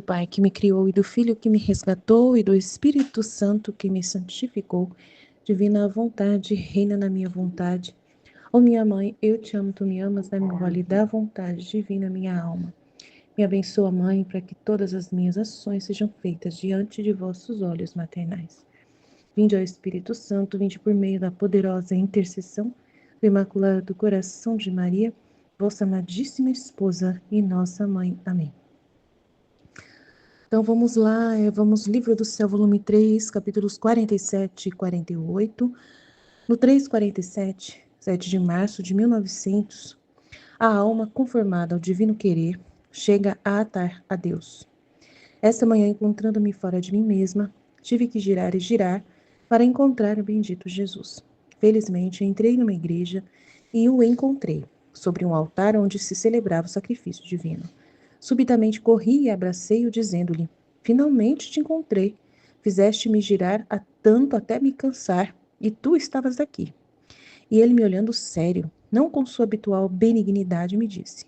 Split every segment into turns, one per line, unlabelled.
do Pai que me criou, e do Filho que me resgatou, e do Espírito Santo que me santificou. Divina vontade, reina na minha vontade. Ó minha mãe, eu te amo, tu me amas, dá-me o vale da vontade divina, minha alma. Me abençoa, Mãe, para que todas as minhas ações sejam feitas diante de vossos olhos maternais. Vinde ao Espírito Santo, vinde por meio da poderosa intercessão do Imaculado Coração de Maria, vossa amadíssima esposa e nossa mãe. Amém. Então vamos lá, vamos Livro do Céu, volume 3, capítulos 47 e 48. No 3:47, 7 de março de 1900, a alma conformada ao divino querer chega a atar a Deus. Esta manhã, encontrando-me fora de mim mesma, tive que girar e girar para encontrar o bendito Jesus. Felizmente, entrei numa igreja e o encontrei, sobre um altar onde se celebrava o sacrifício divino. Subitamente corri e abracei-o, dizendo-lhe: finalmente te encontrei. Fizeste-me girar a tanto até me cansar, e tu estavas aqui. E ele, me olhando sério, não com sua habitual benignidade, me disse: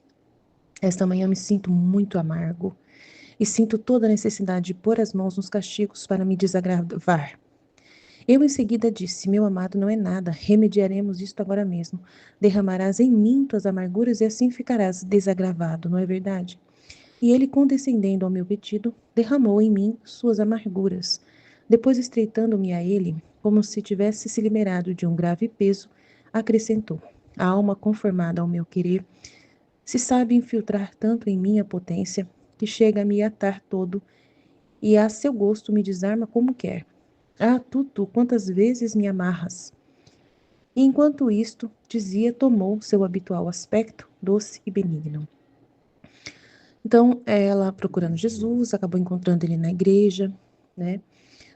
esta manhã me sinto muito amargo e sinto toda a necessidade de pôr as mãos nos castigos para me desagravar. Eu em seguida disse: meu amado, não é nada, remediaremos isto agora mesmo. Derramarás em mim tuas amarguras e assim ficarás desagravado, não é verdade? E ele, condescendendo ao meu pedido, derramou em mim suas amarguras. Depois, estreitando-me a ele, como se tivesse se liberado de um grave peso, acrescentou: a alma conformada ao meu querer se sabe infiltrar tanto em minha potência que chega a me atar todo e a seu gosto me desarma como quer. Ah, tu, quantas vezes me amarras! E enquanto isto dizia, tomou seu habitual aspecto, doce e benigno. Então, ela, procurando Jesus, acabou encontrando ele na igreja, né?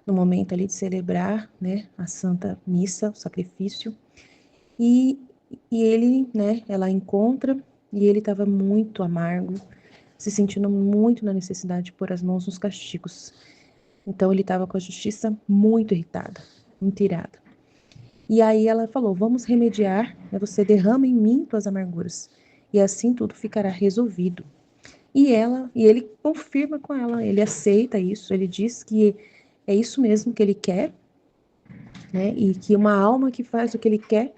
No momento ali de celebrar, né, a Santa Missa, o sacrifício. E ele, né, ela encontra, e ele estava muito amargo, se sentindo muito na necessidade de pôr as mãos nos castigos. Então, ele estava com a justiça muito irritada, muito irada. E aí ela falou: vamos remediar, né, você derrama em mim tuas amarguras, e assim tudo ficará resolvido. E ele confirma com ela, ele aceita isso, ele diz que é isso mesmo que ele quer, né? E que uma alma que faz o que ele quer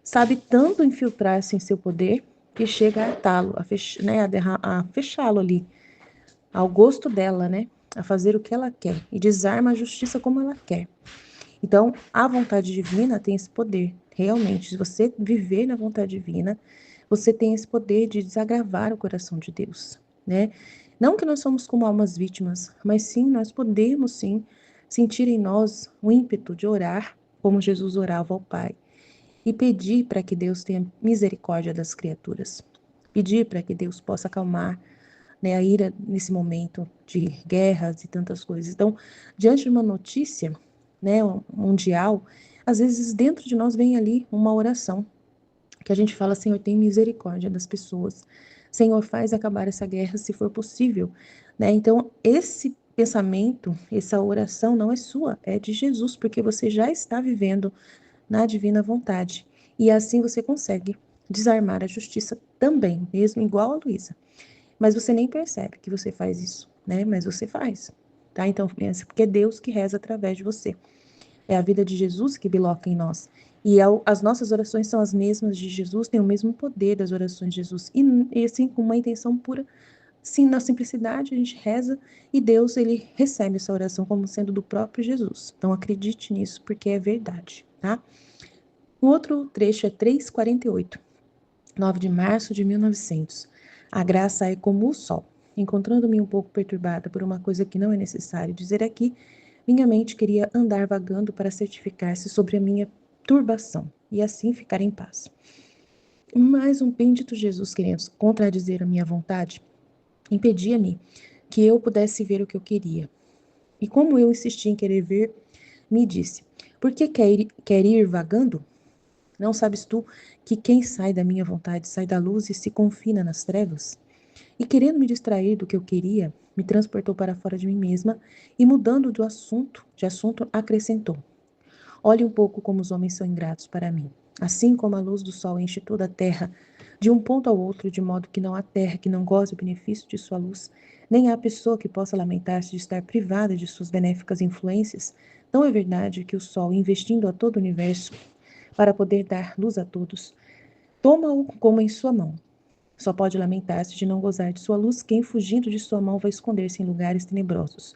sabe tanto infiltrar-se em seu poder que chega a atá-lo, a fechá-lo ali, ao gosto dela, né? A fazer o que ela quer e desarma a justiça como ela quer. Então, a vontade divina tem esse poder, realmente. Se você viver na vontade divina, você tem esse poder de desagravar o coração de Deus, né? Não que nós somos como almas vítimas, mas sim, nós podemos sim sentir em nós o ímpeto de orar como Jesus orava ao Pai e pedir para que Deus tenha misericórdia das criaturas. Pedir para que Deus possa acalmar, né, a ira nesse momento de guerras e tantas coisas. Então, diante de uma notícia, né, mundial, às vezes dentro de nós vem ali uma oração que a gente fala: Senhor, tem misericórdia das pessoas. Senhor, faz acabar essa guerra se for possível, né? Então, esse pensamento, essa oração não é sua, é de Jesus, porque você já está vivendo na divina vontade. E assim você consegue desarmar a justiça também, mesmo igual a Luísa. Mas você nem percebe que você faz isso, né? Mas você faz, tá? Então, pensa, porque é Deus que reza através de você. É a vida de Jesus que biloca em nós. E as nossas orações são as mesmas de Jesus, têm o mesmo poder das orações de Jesus. E assim, com uma intenção pura, sim, na simplicidade, a gente reza e Deus, ele recebe essa oração como sendo do próprio Jesus. Então, acredite nisso, porque é verdade, tá? O outro trecho é 3:48, 9 de março de 1900. A graça é como o sol. Encontrando-me um pouco perturbada por uma coisa que não é necessário dizer aqui, minha mente queria andar vagando para certificar-se sobre a minha turbação e assim ficar em paz. Mas um bendito Jesus, querendo contradizer a minha vontade, impedia-me que eu pudesse ver o que eu queria. E como eu insisti em querer ver, me disse: por que quer ir vagando? Não sabes tu que quem sai da minha vontade sai da luz e se confina nas trevas? E querendo me distrair do que eu queria, me transportou para fora de mim mesma e, mudando de assunto, acrescentou: olhe um pouco como os homens são ingratos para mim. Assim como a luz do sol enche toda a terra, de um ponto ao outro, de modo que não há terra que não goze o benefício de sua luz, nem há pessoa que possa lamentar-se de estar privada de suas benéficas influências. Não é verdade que o Sol, investindo a todo o universo para poder dar luz a todos, toma-o como em sua mão. Só pode lamentar-se de não gozar de sua luz quem, fugindo de sua mão, vai esconder-se em lugares tenebrosos.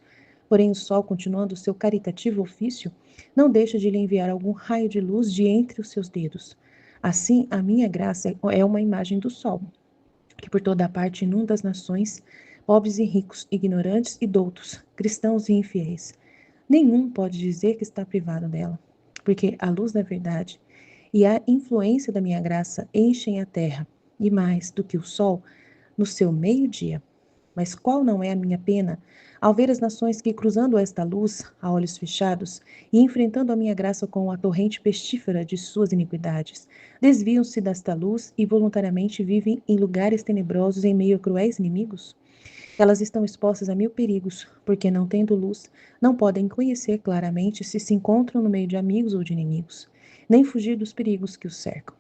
Porém, o sol, continuando o seu caritativo ofício, não deixa de lhe enviar algum raio de luz de entre os seus dedos. Assim, a minha graça é uma imagem do sol, que por toda a parte inunda as nações, pobres e ricos, ignorantes e doutos, cristãos e infiéis. Nenhum pode dizer que está privado dela, porque a luz da verdade e a influência da minha graça enchem a terra, e mais do que o sol, no seu meio-dia. Mas qual não é a minha pena ao ver as nações que, cruzando esta luz a olhos fechados e enfrentando a minha graça com a torrente pestífera de suas iniquidades, desviam-se desta luz e voluntariamente vivem em lugares tenebrosos em meio a cruéis inimigos? Elas estão expostas a mil perigos, porque, não tendo luz, não podem conhecer claramente se encontram no meio de amigos ou de inimigos, nem fugir dos perigos que os cercam.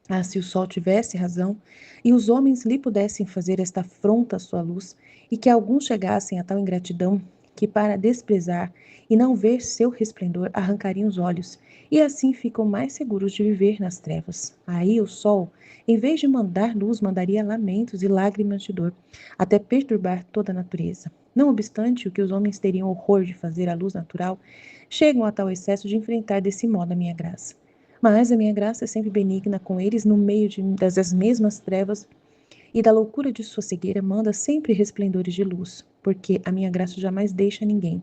Ah, se o sol tivesse razão, e os homens lhe pudessem fazer esta afronta à sua luz, e que alguns chegassem a tal ingratidão, que para desprezar e não ver seu resplendor arrancariam os olhos, e assim ficam mais seguros de viver nas trevas. Aí o sol, em vez de mandar luz, mandaria lamentos e lágrimas de dor, até perturbar toda a natureza. Não obstante o que os homens teriam horror de fazer à luz natural, chegam a tal excesso de enfrentar desse modo a minha graça. Mas a minha graça é sempre benigna com eles no meio das mesmas trevas, e da loucura de sua cegueira manda sempre resplendores de luz, porque a minha graça jamais deixa ninguém,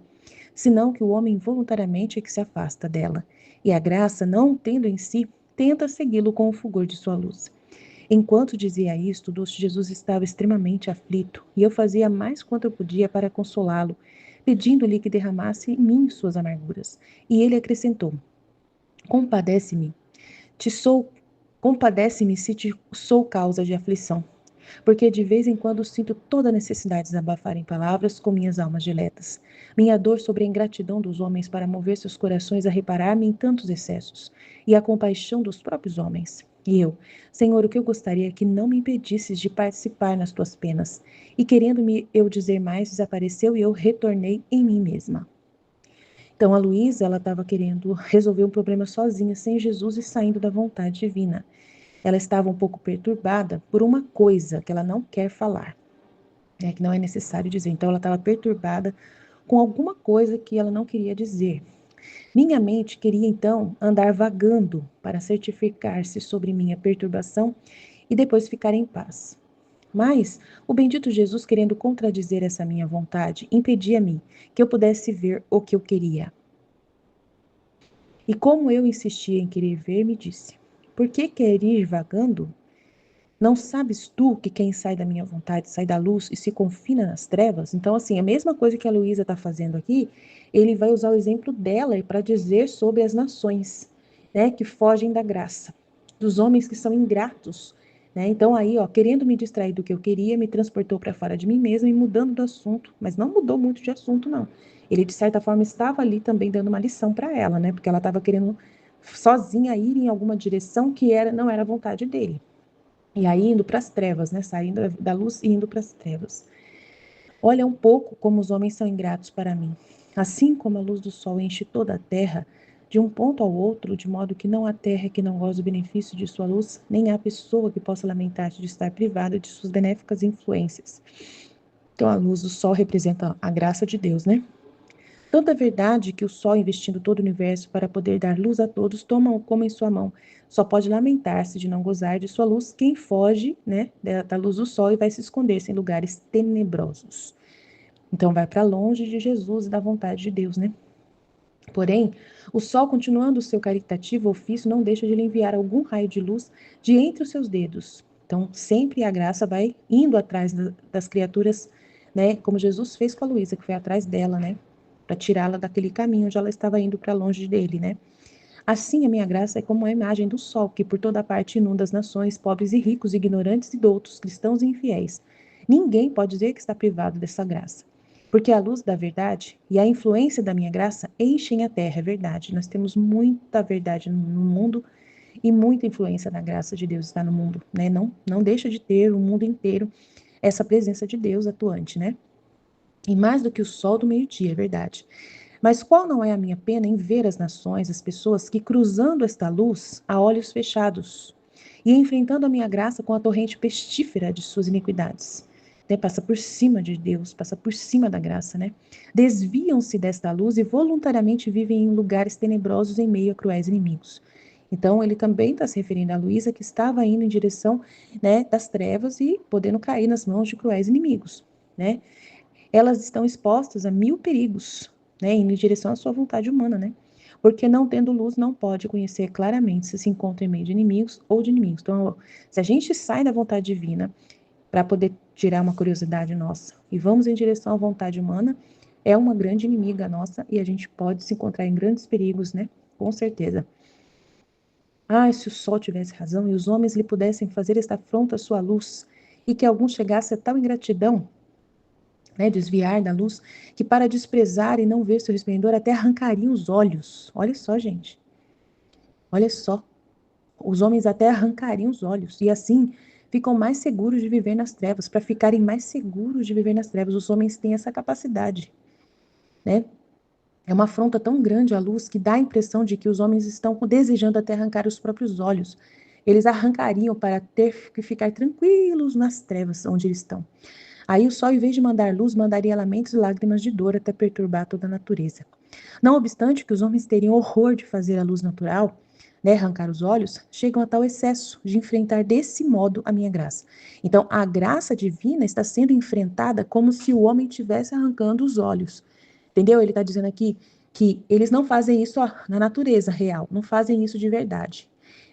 senão que o homem voluntariamente é que se afasta dela, e a graça, não tendo em si, tenta segui-lo com o fulgor de sua luz. Enquanto dizia isto, o doce Jesus estava extremamente aflito, e eu fazia mais quanto eu podia para consolá-lo, pedindo-lhe que derramasse em mim suas amarguras. E ele acrescentou: Compadece-me, te sou, compadece-me se te sou causa de aflição, porque de vez em quando sinto toda a necessidade de desabafar em palavras com minhas almas diletas. Minha dor sobre a ingratidão dos homens para mover seus corações a reparar-me em tantos excessos, e a compaixão dos próprios homens. E eu, Senhor, o que eu gostaria é que não me impedisses de participar nas tuas penas. E querendo-me eu dizer mais, desapareceu e eu retornei em mim mesma. Então, a Luísa, ela estava querendo resolver um problema sozinha, sem Jesus e saindo da vontade divina. Ela estava um pouco perturbada por uma coisa que ela não quer falar, né, que não é necessário dizer. Então, ela estava perturbada com alguma coisa que ela não queria dizer. Minha mente queria, então, andar vagando para certificar-se sobre minha perturbação e depois ficar em paz. Mas o bendito Jesus, querendo contradizer essa minha vontade, impedia-me que eu pudesse ver o que eu queria. E como eu insistia em querer ver, me disse: Por que quer ir vagando? Não sabes tu que quem sai da minha vontade sai da luz e se confina nas trevas? Então, assim, a mesma coisa que a Luísa está fazendo aqui, ele vai usar o exemplo dela para dizer sobre as nações, né, que fogem da graça, dos homens que são ingratos, né? Então, aí, ó, querendo me distrair do que eu queria, me transportou para fora de mim mesma e mudando do assunto, mas não mudou muito de assunto, não. Ele, de certa forma, estava ali também dando uma lição para ela, né? Porque ela estava querendo sozinha ir em alguma direção que não era a vontade dele. E aí indo para as trevas, né? Saindo da luz e indo para as trevas. Olha um pouco como os homens são ingratos para mim. Assim como a luz do sol enche toda a terra, de um ponto ao outro, de modo que não há terra que não goze do benefício de sua luz, nem há pessoa que possa lamentar-se de estar privada de suas benéficas influências. Então a luz do sol representa a graça de Deus, né? Tanta verdade que o sol, investindo todo o universo para poder dar luz a todos, toma-o como em sua mão. Só pode lamentar-se de não gozar de sua luz quem foge, né, da luz do sol e vai se esconder-se em lugares tenebrosos. Então vai para longe de Jesus e da vontade de Deus, né? Porém, o sol, continuando o seu caritativo ofício, não deixa de lhe enviar algum raio de luz de entre os seus dedos. Então, sempre a graça vai indo atrás das criaturas, né? Como Jesus fez com a Luísa, que foi atrás dela, né? Para tirá-la daquele caminho onde ela estava indo para longe dele, né? Assim, a minha graça é como a imagem do sol, que por toda parte inunda as nações, pobres e ricos, ignorantes e doutos, cristãos e infiéis. Ninguém pode dizer que está privado dessa graça. Porque a luz da verdade e a influência da minha graça enchem a terra, é verdade. Nós temos muita verdade no mundo e muita influência da graça de Deus está no mundo, né? Não deixa de ter o mundo inteiro essa presença de Deus atuante, né? E mais do que o sol do meio-dia, é verdade. Mas qual não é a minha pena em ver as nações, as pessoas que, cruzando esta luz, a olhos fechados, e enfrentando a minha graça com a torrente pestífera de suas iniquidades, né? Passa por cima de Deus, passa por cima da graça, né? Desviam-se desta luz e voluntariamente vivem em lugares tenebrosos em meio a cruéis inimigos. Então, ele também está se referindo a Luísa, que estava indo em direção, né, das trevas e podendo cair nas mãos de cruéis inimigos, né? Elas estão expostas a 1000 perigos, né, indo em direção à sua vontade humana, né? Porque não tendo luz, não pode conhecer claramente se encontra em meio de inimigos ou de inimigos. Então, se a gente sai da vontade divina para poder tirar uma curiosidade nossa e vamos em direção à vontade humana, é uma grande inimiga nossa e a gente pode se encontrar em grandes perigos, né? Com certeza. Ah, se o sol tivesse razão e os homens lhe pudessem fazer esta afronta à sua luz, e que algum chegasse a tal ingratidão, né, desviar da luz, que para desprezar e não ver seu resplendor até arrancariam os olhos. Olha só, gente. Olha só. Os homens até arrancariam os olhos. E assim ficam mais seguros de viver nas trevas. Para ficarem mais seguros de viver nas trevas, os homens têm essa capacidade, né? É uma afronta tão grande à luz que dá a impressão de que os homens estão desejando até arrancar os próprios olhos. Eles arrancariam para ter que ficar tranquilos nas trevas onde eles estão. Aí o sol, em vez de mandar luz, mandaria lamentos e lágrimas de dor até perturbar toda a natureza. Não obstante que os homens teriam horror de fazer a luz natural, né, arrancar os olhos, chegam a tal excesso de enfrentar desse modo a minha graça. Então, a graça divina está sendo enfrentada como se o homem estivesse arrancando os olhos. Entendeu? Ele está dizendo aqui que eles não fazem isso na natureza real, não fazem isso de verdade,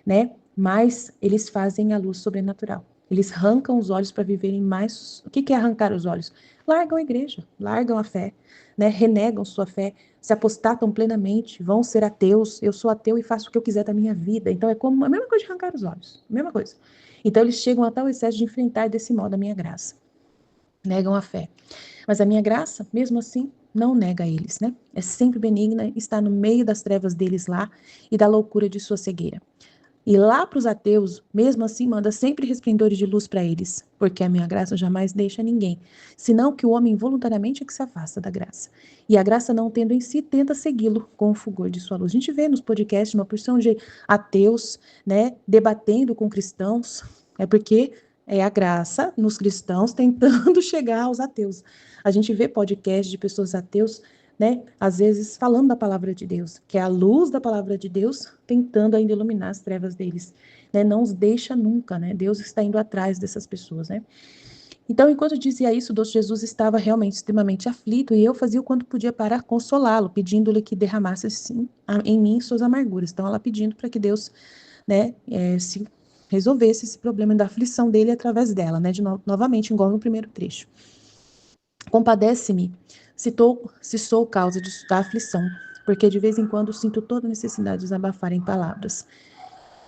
né? Mas eles fazem a luz sobrenatural. Eles arrancam os olhos para viverem mais. O que é arrancar os olhos? Largam a igreja, largam a fé, né? Renegam sua fé, se apostatam plenamente, vão ser ateus. Eu sou ateu e faço o que eu quiser da minha vida. Então é como a mesma coisa de arrancar os olhos, a mesma coisa. Então eles chegam a tal excesso de enfrentar desse modo a minha graça. Negam a fé. Mas a minha graça, mesmo assim, não nega a eles, né? É sempre benigna, está no meio das trevas deles lá e da loucura de sua cegueira. E lá para os ateus, mesmo assim, manda sempre resplendores de luz para eles, porque a minha graça jamais deixa ninguém, senão que o homem voluntariamente é que se afasta da graça. E a graça não tendo em si, tenta segui-lo com o fulgor de sua luz. A gente vê nos podcasts uma porção de ateus, né, debatendo com cristãos, é porque é a graça nos cristãos tentando chegar aos ateus. A gente vê podcasts de pessoas ateus, né, às vezes falando da palavra de Deus, que é a luz da palavra de Deus, tentando ainda iluminar as trevas deles, né, não os deixa nunca, né, Deus está indo atrás dessas pessoas, né. Então, enquanto eu dizia isso, o doce Jesus estava realmente extremamente aflito e eu fazia o quanto podia para consolá-lo, pedindo-lhe que derramasse sim, em mim suas amarguras. Então, ela pedindo para que Deus, né, se resolvesse esse problema da aflição dele através dela, né, novamente, igual no primeiro trecho. Compadece-me, se sou causa da aflição, porque de vez em quando sinto toda a necessidade de desabafar em palavras,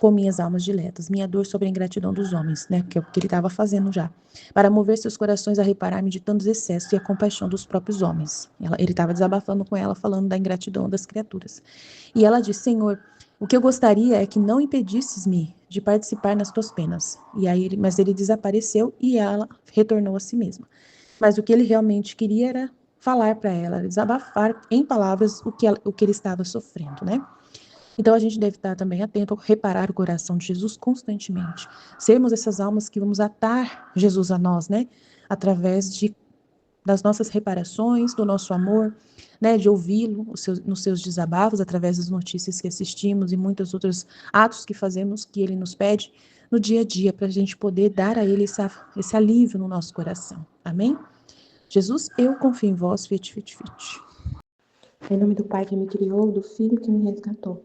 com minhas almas diletas, minha dor sobre a ingratidão dos homens, né, que é o que ele estava fazendo já, para mover seus corações a reparar-me de tantos excessos e a compaixão dos próprios homens. Ele estava desabafando com ela, falando da ingratidão das criaturas. E ela disse, Senhor, o que eu gostaria é que não impedisses-me de participar nas tuas penas. Mas ele desapareceu e ela retornou a si mesma. Mas o que ele realmente queria era falar para ela, desabafar em palavras o que ele estava sofrendo, né? Então a gente deve estar também atento a reparar o coração de Jesus constantemente. Sermos essas almas que vamos atar Jesus a nós, né? Através das nossas reparações, do nosso amor, né? De ouvi-lo nos seus desabafos, através das notícias que assistimos e muitos outros atos que fazemos que ele nos pede no dia a dia, para a gente poder dar a ele esse alívio no nosso coração. Amém? Jesus, eu confio em vós, fit, fit, fit. Em nome do Pai que me criou, do Filho que me resgatou,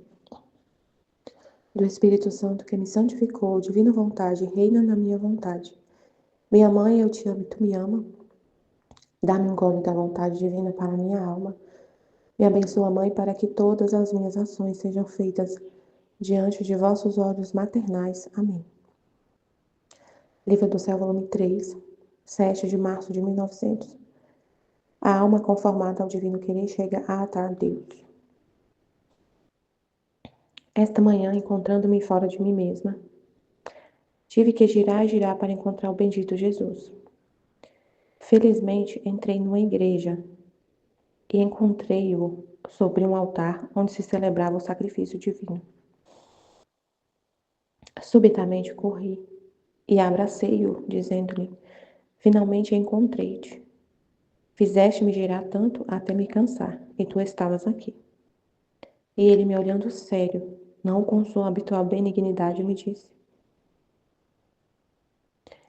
do Espírito Santo que me santificou, divina vontade, reina na minha vontade. Minha mãe, eu te amo e tu me ama. Dá-me um gole da vontade divina para minha alma. Me abençoa, Mãe, para que todas as minhas ações sejam feitas diante de vossos olhos maternais. Amém. Livro do Céu, volume 3, 7 de março de 1900. A alma conformada ao divino querer chega a atar Deus.
Esta manhã, encontrando-me fora de mim mesma, tive que girar e girar para encontrar o bendito Jesus. Felizmente, entrei numa igreja e encontrei-o sobre um altar onde se celebrava o sacrifício divino. Subitamente corri e abracei-o, dizendo-lhe: Finalmente encontrei-te. Fizeste-me girar tanto até me cansar, e tu estavas aqui. E ele, me olhando sério, não com sua habitual benignidade, me disse: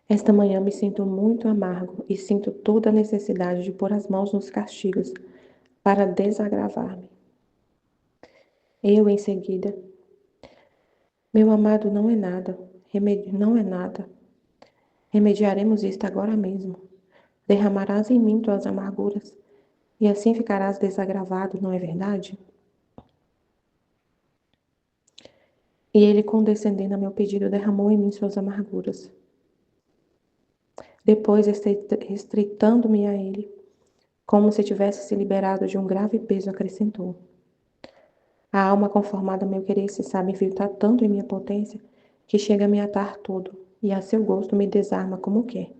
Esta manhã me sinto muito amargo e sinto toda a necessidade de pôr as mãos nos castigos para desagravar-me. Eu, em seguida, meu amado, não é nada, não é nada. Remediaremos isto agora mesmo. Derramarás em mim tuas amarguras, e assim ficarás desagravado, não é verdade? E ele, condescendendo a meu pedido, derramou em mim suas amarguras. Depois, estreitando-me a ele, como se tivesse se liberado de um grave peso, acrescentou: A alma conformada a meu querer se sabe infiltrar tanto em minha potência, que chega a me atar todo, e a seu gosto me desarma como quer.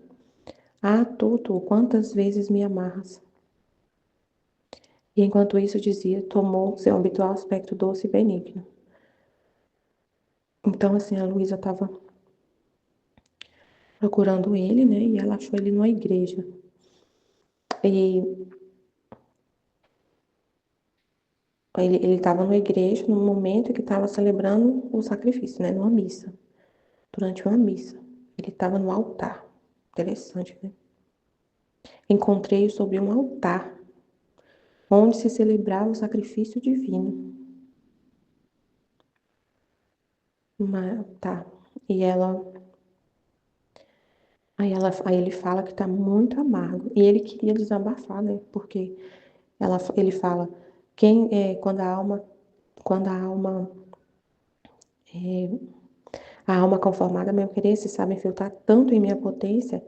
Ah, Tuto, quantas vezes me amarras! E enquanto isso dizia, tomou seu habitual aspecto doce e benigno. Então, assim, a Luísa estava procurando ele, né? E ela achou ele numa igreja. E ele estava numa igreja no momento que estava celebrando o sacrifício, né? Numa missa. Durante uma missa. Ele estava no altar. Interessante, né? Encontrei-o sobre um altar, onde se celebrava o sacrifício divino. Tá. E aí ele fala que tá muito amargo. E ele queria desabafar, né? Porque ele fala, quando a alma conformada a meu querer se sabe infiltrar tanto em minha potência,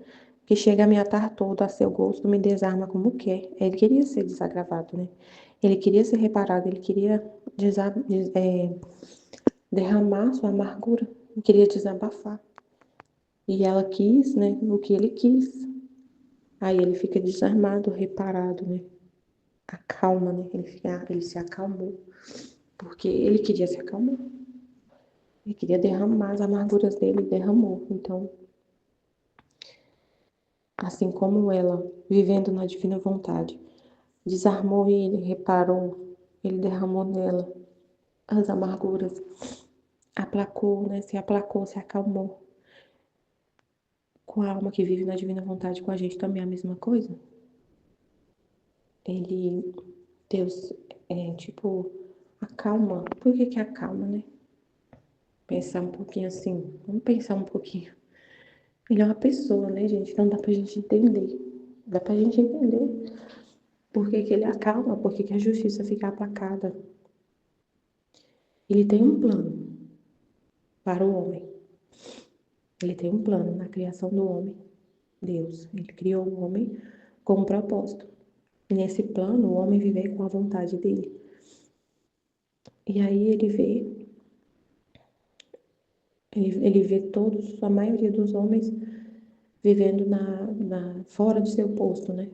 que chega a me atar todo a seu gosto, me desarma como quer. Ele queria ser desagravado, né? Ele queria ser reparado, ele queria derramar sua amargura, ele queria desabafar. E ela quis, né, o que ele quis. Aí ele fica desarmado, reparado, né? Acalma, né? Ele se acalmou, porque ele queria se acalmar. Ele queria derramar as amarguras dele, derramou. Então, assim como ela, vivendo na divina vontade, desarmou ele, reparou, ele derramou nela as amarguras, aplacou, né? Se aplacou, se acalmou. Com a alma que vive na divina vontade com a gente também é a mesma coisa. Deus, tipo, acalma. Por que acalma, né? Pensar um pouquinho assim, vamos pensar um pouquinho. Ele é uma pessoa, né, gente? Então dá pra gente entender. Dá pra gente entender por que ele acalma, por que a justiça fica aplacada. Ele tem um plano para o homem. Ele tem um plano na criação do homem. Deus, ele criou o homem com um propósito. E nesse plano, o homem vive com a vontade dele. E aí ele vê todos, a maioria dos homens vivendo fora de seu posto, né?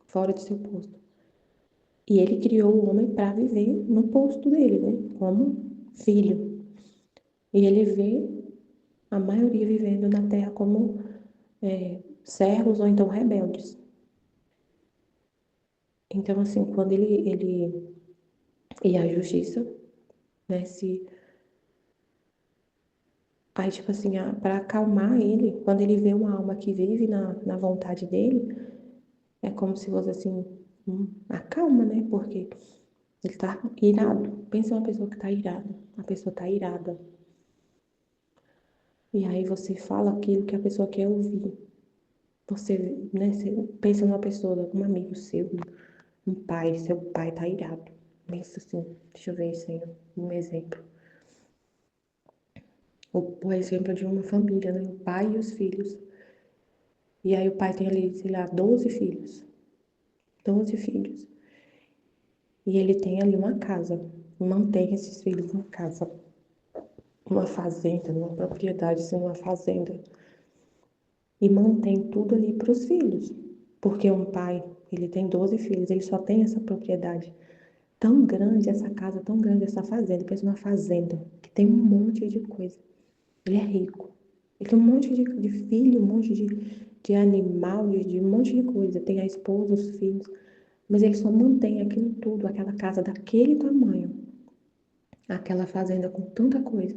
Fora de seu posto. E ele criou o homem para viver no posto dele, né? Como filho. E ele vê a maioria vivendo na terra como servos ou então rebeldes. Então, assim, quando ele e a justiça, né? Aí, tipo assim, para acalmar ele, quando ele vê uma alma que vive na vontade dele, é como se fosse assim, acalma, né? Porque ele tá irado. Pensa uma pessoa que tá irada. A pessoa tá irada. E aí você fala aquilo que a pessoa quer ouvir. Você, né, você pensa numa pessoa, um amigo seu, um pai, seu pai tá irado. Pensa assim, deixa eu ver isso aí, um exemplo. O exemplo de uma família, né? O pai e os filhos. E aí o pai tem ali, sei lá, 12 filhos. 12 filhos. E ele tem ali uma casa. Mantém esses filhos na casa. uma fazenda, numa propriedade, assim, numa fazenda, e mantém tudo ali para os filhos. Porque um pai, ele tem 12 filhos, ele só tem essa propriedade tão grande, essa casa tão grande, essa fazenda, pensa numa fazenda, que tem um monte de coisa. Ele é rico. Ele tem um monte de filho, um monte de animal, de um monte de coisa. Tem a esposa, os filhos. Mas ele só mantém aquilo tudo, aquela casa daquele tamanho, aquela fazenda com tanta coisa,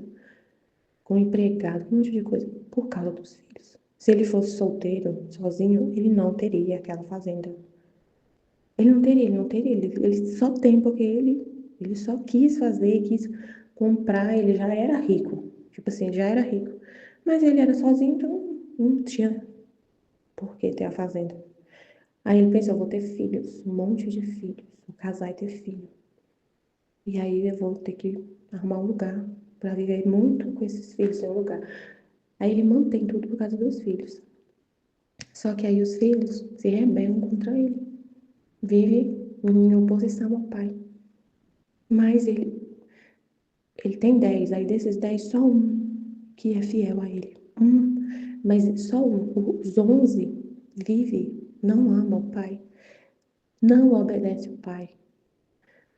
com empregado, com um monte de coisa, por causa dos filhos. Se ele fosse solteiro, sozinho, ele não teria aquela fazenda. Ele não teria, ele só tem porque ele só quis fazer, quis comprar, ele já era rico. Tipo assim, já era rico. Mas ele era sozinho, então não tinha por que ter a fazenda. Aí ele pensou, vou ter filhos, um monte de filhos, vou casar e ter filho. E aí eu vou ter que arrumar um lugar para viver muito com esses filhos em um lugar. Aí ele mantém tudo por causa dos filhos. Só que aí os filhos se rebelam contra ele. Vive em oposição ao pai. Mas ele tem 10, aí desses 10 só um que é fiel a ele. Mas só um. Os 11 vive, não ama o pai, não obedece o pai,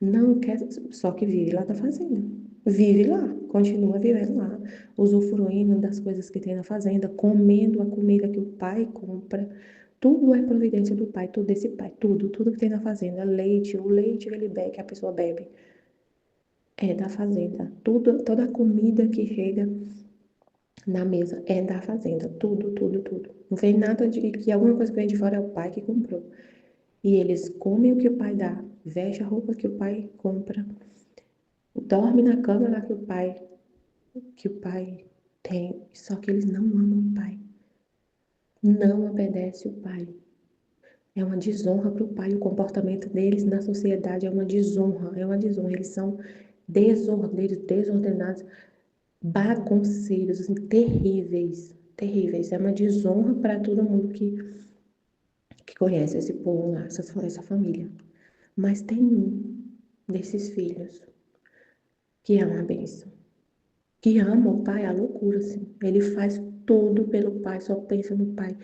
não quer, só que vive lá na fazenda. Vive lá, continua vivendo lá, usufruindo das coisas que tem na fazenda, comendo a comida que o pai compra. Tudo é providência do pai, tudo desse pai, tudo que tem na fazenda. Leite, o leite que ele bebe, que a pessoa bebe, é da fazenda. Tudo, toda a comida que chega na mesa é da fazenda. Tudo. Não vem nada de que alguma coisa que vem de fora é o pai que comprou. E eles comem o que o pai dá, veste a roupa que o pai compra, dorme na cama lá que o pai tem. Só que eles não amam o pai. Não obedecem o pai. É uma desonra para o pai. O comportamento deles na sociedade é uma desonra. É uma desonra. Eles são desordeiros, desordenados, bagunceiros, assim, terríveis, terríveis. É uma desonra para todo mundo que conhece esse povo lá, essa família. Mas tem um desses filhos que ama a bênção, que ama o pai, a loucura, assim. Ele faz tudo pelo pai, só pensa no pai.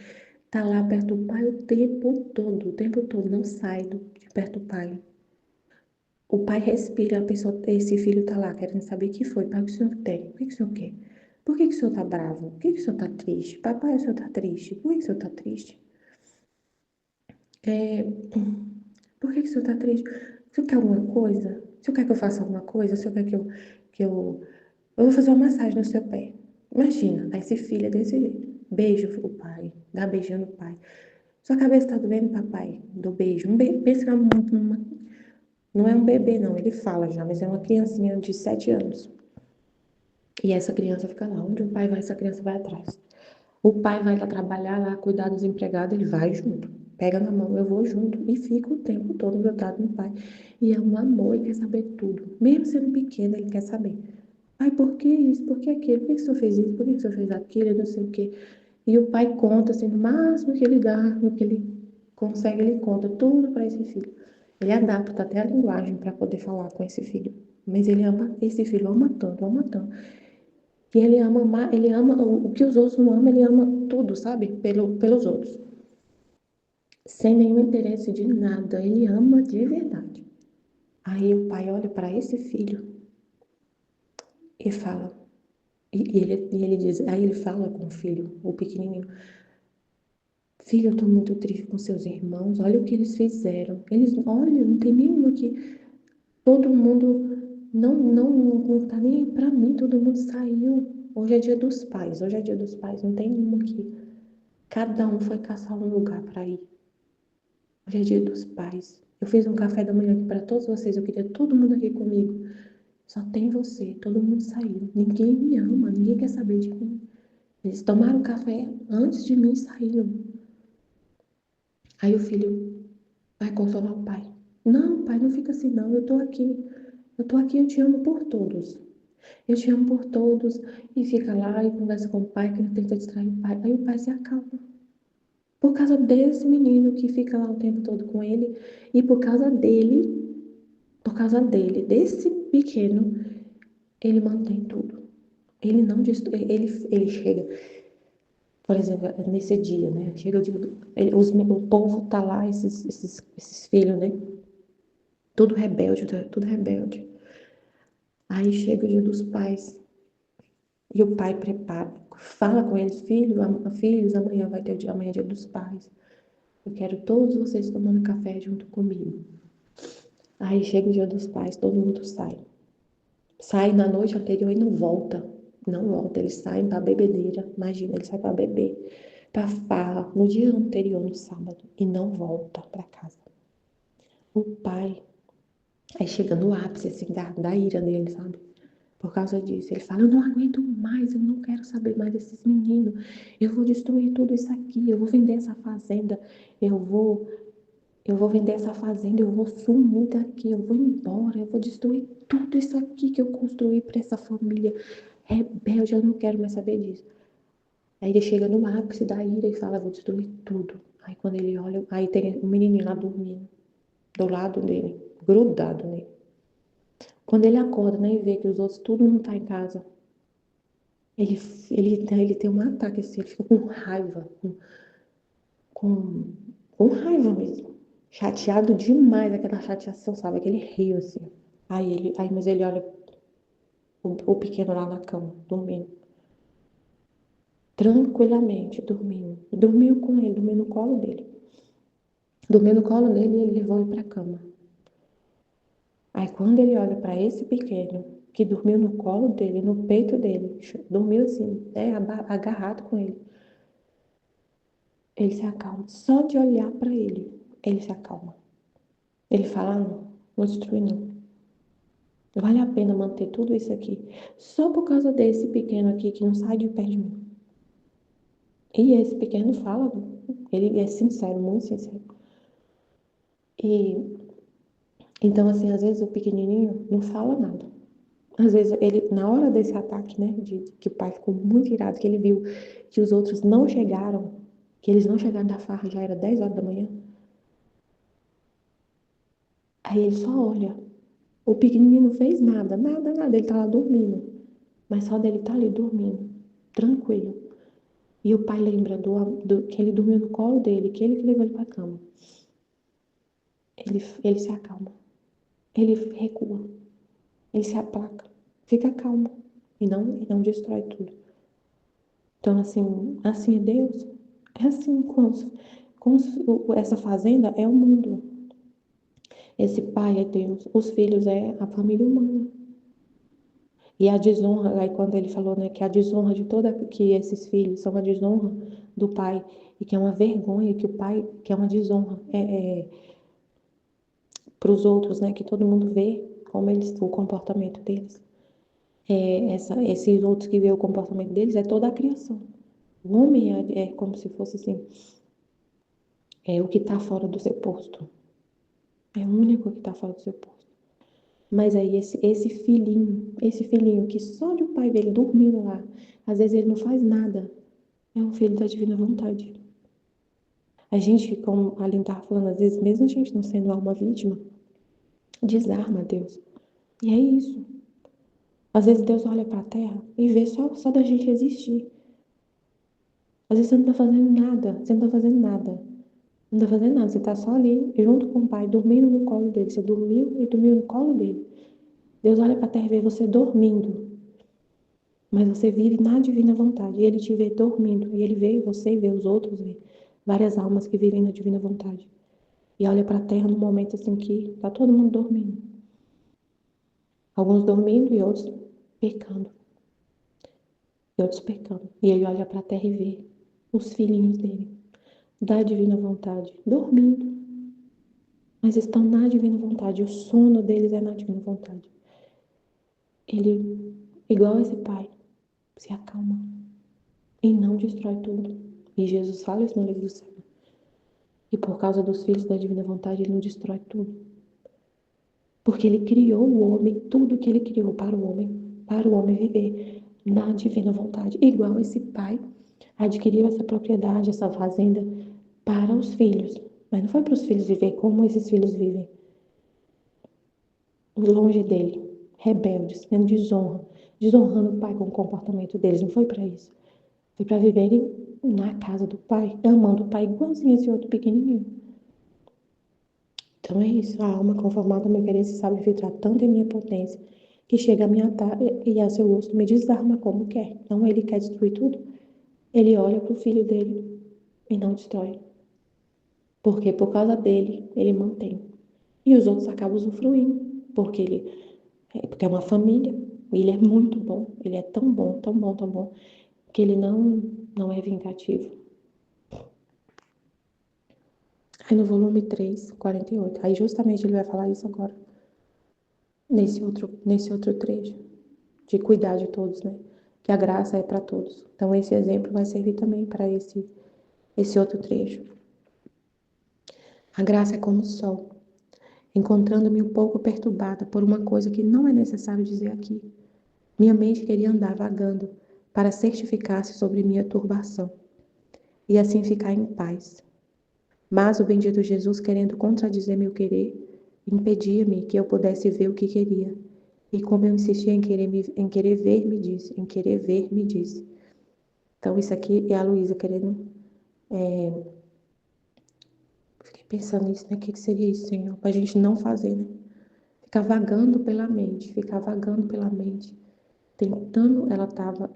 Tá lá perto do pai o tempo todo, não sai de perto do pai. O pai respira, a pessoa, esse filho tá lá querendo saber o que foi. Pai, o que o senhor tem? O que o senhor quer? Por que o senhor tá bravo? Por que o senhor tá triste? Papai, o senhor tá triste? Por que o senhor tá triste? É, por que o senhor tá triste? O senhor quer alguma coisa? O senhor quer que eu faça alguma coisa? O senhor quer eu vou fazer uma massagem no seu pé. Imagina, aí esse filho é desse jeito. Beijo o pai, dá beijinho no pai. Sua cabeça tá doendo, papai? Do beijo. Pensa que é não é um bebê, não, ele fala já, mas é uma criancinha de 7 anos. E essa criança fica lá. Onde o pai vai, essa criança vai atrás. O pai vai lá trabalhar, lá, cuidar dos empregados, ele vai junto. Pega na mão, eu vou junto. E fica o tempo todo grudado no pai. E é um amor, ele quer saber tudo. Mesmo sendo pequeno, ele quer saber. Pai, por que isso? Por que aquilo? Por que o senhor fez isso? Por que o senhor fez aquilo? Eu não sei o quê. E o pai conta, assim, no máximo que ele dá, no que ele consegue, ele conta tudo para esse filho. Ele adapta até a linguagem para poder falar com esse filho. Mas ele ama, esse filho ama tanto, ama tanto. E ele ama o que os outros não amam, ele ama tudo, sabe? Pelos outros. Sem nenhum interesse de nada. Ele ama de verdade. Aí o pai olha para esse filho e fala. E ele diz, aí ele fala com o filho, o pequenininho. Filho, eu tô muito triste com seus irmãos. Olha o que eles fizeram. Olha, não tem nenhum aqui. Todo mundo não tá nem aí pra mim. Todo mundo saiu. Hoje é dia dos pais. Hoje é dia dos pais. Não tem nenhum aqui. Cada um foi caçar um lugar pra ir. Hoje é dia dos pais. Eu fiz um café da manhã aqui pra todos vocês. Eu queria todo mundo aqui comigo. Só tem você. Todo mundo saiu. Ninguém me ama. Ninguém quer saber de mim. Eles tomaram café antes de mim e saíram. Aí o filho vai consolar o pai. Não, pai, não fica assim não. Eu tô aqui. Eu tô aqui, eu te amo por todos. Eu te amo por todos. E fica lá e conversa com o pai, que ele tenta distrair o pai. Aí o pai se acalma. Por causa desse menino que fica lá o tempo todo com ele. E por causa dele, desse pequeno, ele mantém tudo. Ele não destrói, ele chega, por exemplo, nesse dia, né? Chega o povo tá lá, esses filhos, né? Tudo rebelde, tudo rebelde. Aí chega o dia dos pais. E o pai prepara, fala com eles, filhos, amanhã vai ter o dia, amanhã é dia dos pais. Eu quero todos vocês tomando café junto comigo. Aí chega o dia dos pais, todo mundo sai. Sai na noite anterior e não volta. Não volta, eles saem pra bebedeira. Imagina, eles saem pra beber, pra farra, no dia anterior, no sábado, e não volta pra casa. O pai, aí chega no ápice, assim, da ira dele, sabe? Por causa disso. Ele fala, eu não aguento mais, eu não quero saber mais desses meninos. Eu vou destruir tudo isso aqui, eu vou vender essa fazenda, eu vou, eu vou vender essa fazenda, eu vou sumir daqui, eu vou embora, eu vou destruir tudo isso aqui que eu construí para essa família rebelde, eu não quero mais saber disso. Aí ele chega no ápice da ira e fala, vou destruir tudo. Aí quando ele olha, aí tem um menininho lá dormindo, do lado dele, grudado nele. Quando ele acorda, né, e vê que os outros tudo não tá em casa, Ele, ele tem um ataque assim, ele fica com raiva, com, com raiva mesmo. Chateado demais, aquela chateação, sabe? Aquele rio assim. Mas ele olha o pequeno lá na cama, dormindo. Tranquilamente, dormindo. Dormiu com ele, dormiu no colo dele. Dormiu no colo dele e ele levou ele pra cama. Aí quando ele olha para esse pequeno, que dormiu no colo dele, no peito dele, dormiu assim, né, agarrado com ele se acalma. Só de olhar para ele se acalma. Ele fala, não, vou destruir não. Vale a pena manter tudo isso aqui. Só por causa desse pequeno aqui que não sai de perto de mim. E esse pequeno fala, ele é sincero, muito sincero. E então, assim, às vezes o pequenininho não fala nada. Às vezes ele, na hora desse ataque, né, que o pai ficou muito irado, que ele viu que os outros não chegaram, que eles não chegaram da farra, já era 10 horas da manhã. Aí ele só olha. O pequenininho não fez nada, nada, nada. Ele tá lá dormindo. Mas só dele tá ali dormindo, tranquilo. E o pai lembra que ele dormiu no colo dele, que ele que levou ele pra cama. Ele se acalma. Ele recua. Ele se aplaca. Fica calmo. E não destrói tudo. Então, assim é Deus. É assim essa fazenda é o mundo. Esse pai é Deus. Os filhos é a família humana. E a desonra, aí quando ele falou, né, que a desonra de toda, que esses filhos são a desonra do pai, e que é uma vergonha, que o pai, que é uma desonra para os outros, né, que todo mundo vê como o comportamento deles. Esses outros que vê o comportamento deles é toda a criação. O homem é como se fosse assim, é o que está fora do seu posto. É o único que está fora do seu posto. Mas aí esse filhinho que só de o pai dele dormindo lá, às vezes ele não faz nada, é um filho da divina vontade. A gente, como a Aline estava falando, às vezes, mesmo a gente não sendo uma vítima, desarma Deus. E é isso. Às vezes Deus olha para a terra e vê só da gente existir. Às vezes você não está fazendo nada, você não está fazendo nada. Não está fazendo nada, você está só ali, junto com o pai, dormindo no colo dele. Você dormiu e dormiu no colo dele. Deus olha para a terra e vê você dormindo. Mas você vive na divina vontade. E ele te vê dormindo. E ele vê você e vê os outros, vê várias almas que vivem na divina vontade. E olha para a terra num momento assim que tá todo mundo dormindo. Alguns dormindo e outros pecando. E outros pecando. E ele olha para a terra e vê os filhinhos dele, da divina vontade, dormindo. Mas estão na divina vontade. O sono deles é na divina vontade. Ele, igual esse pai, se acalma e não destrói tudo. E Jesus fala isso no livro do céu. E por causa dos filhos da divina vontade, ele não destrói tudo. Porque ele criou o homem, tudo que ele criou para o homem viver na divina vontade. Igual esse pai adquiriu essa propriedade, essa fazenda para os filhos. Mas não foi para os filhos viver como esses filhos vivem. Longe dele, rebeldes, tendo desonra. desonrando o pai com o comportamento deles. Não foi para isso. Foi para viverem na casa do pai, amando o pai igualzinho esse outro pequenininho. Então é isso. A alma conformada ao meu querer se sabe filtrar tanto em minha potência que chega a me atar e a seu gosto me desarma como quer. Então ele quer destruir tudo. Ele olha para o filho dele e não destrói. Porque por causa dele, ele mantém. E os outros acabam usufruindo. Porque é uma família. E ele é muito bom. Ele é tão bom, tão bom, tão bom, que ele não é vingativo. Aí no volume 3, 48. Aí justamente ele vai falar isso agora. Nesse outro trecho. De cuidar de todos, né? Que a graça é para todos. Então esse exemplo vai servir também para esse outro trecho. A graça é como o sol, encontrando-me um pouco perturbada por uma coisa que não é necessário dizer aqui. Minha mente queria andar vagando para certificar-se sobre minha turbação e assim ficar em paz. Mas o bendito Jesus, querendo contradizer meu querer, impedia-me que eu pudesse ver o que queria. E como eu insistia em querer ver, me disse. Então isso aqui é a Luísa querendo. Fiquei pensando nisso, né? O que seria isso, Senhor? Para a gente não fazer, né? Ficar vagando pela mente, tentando, ela tava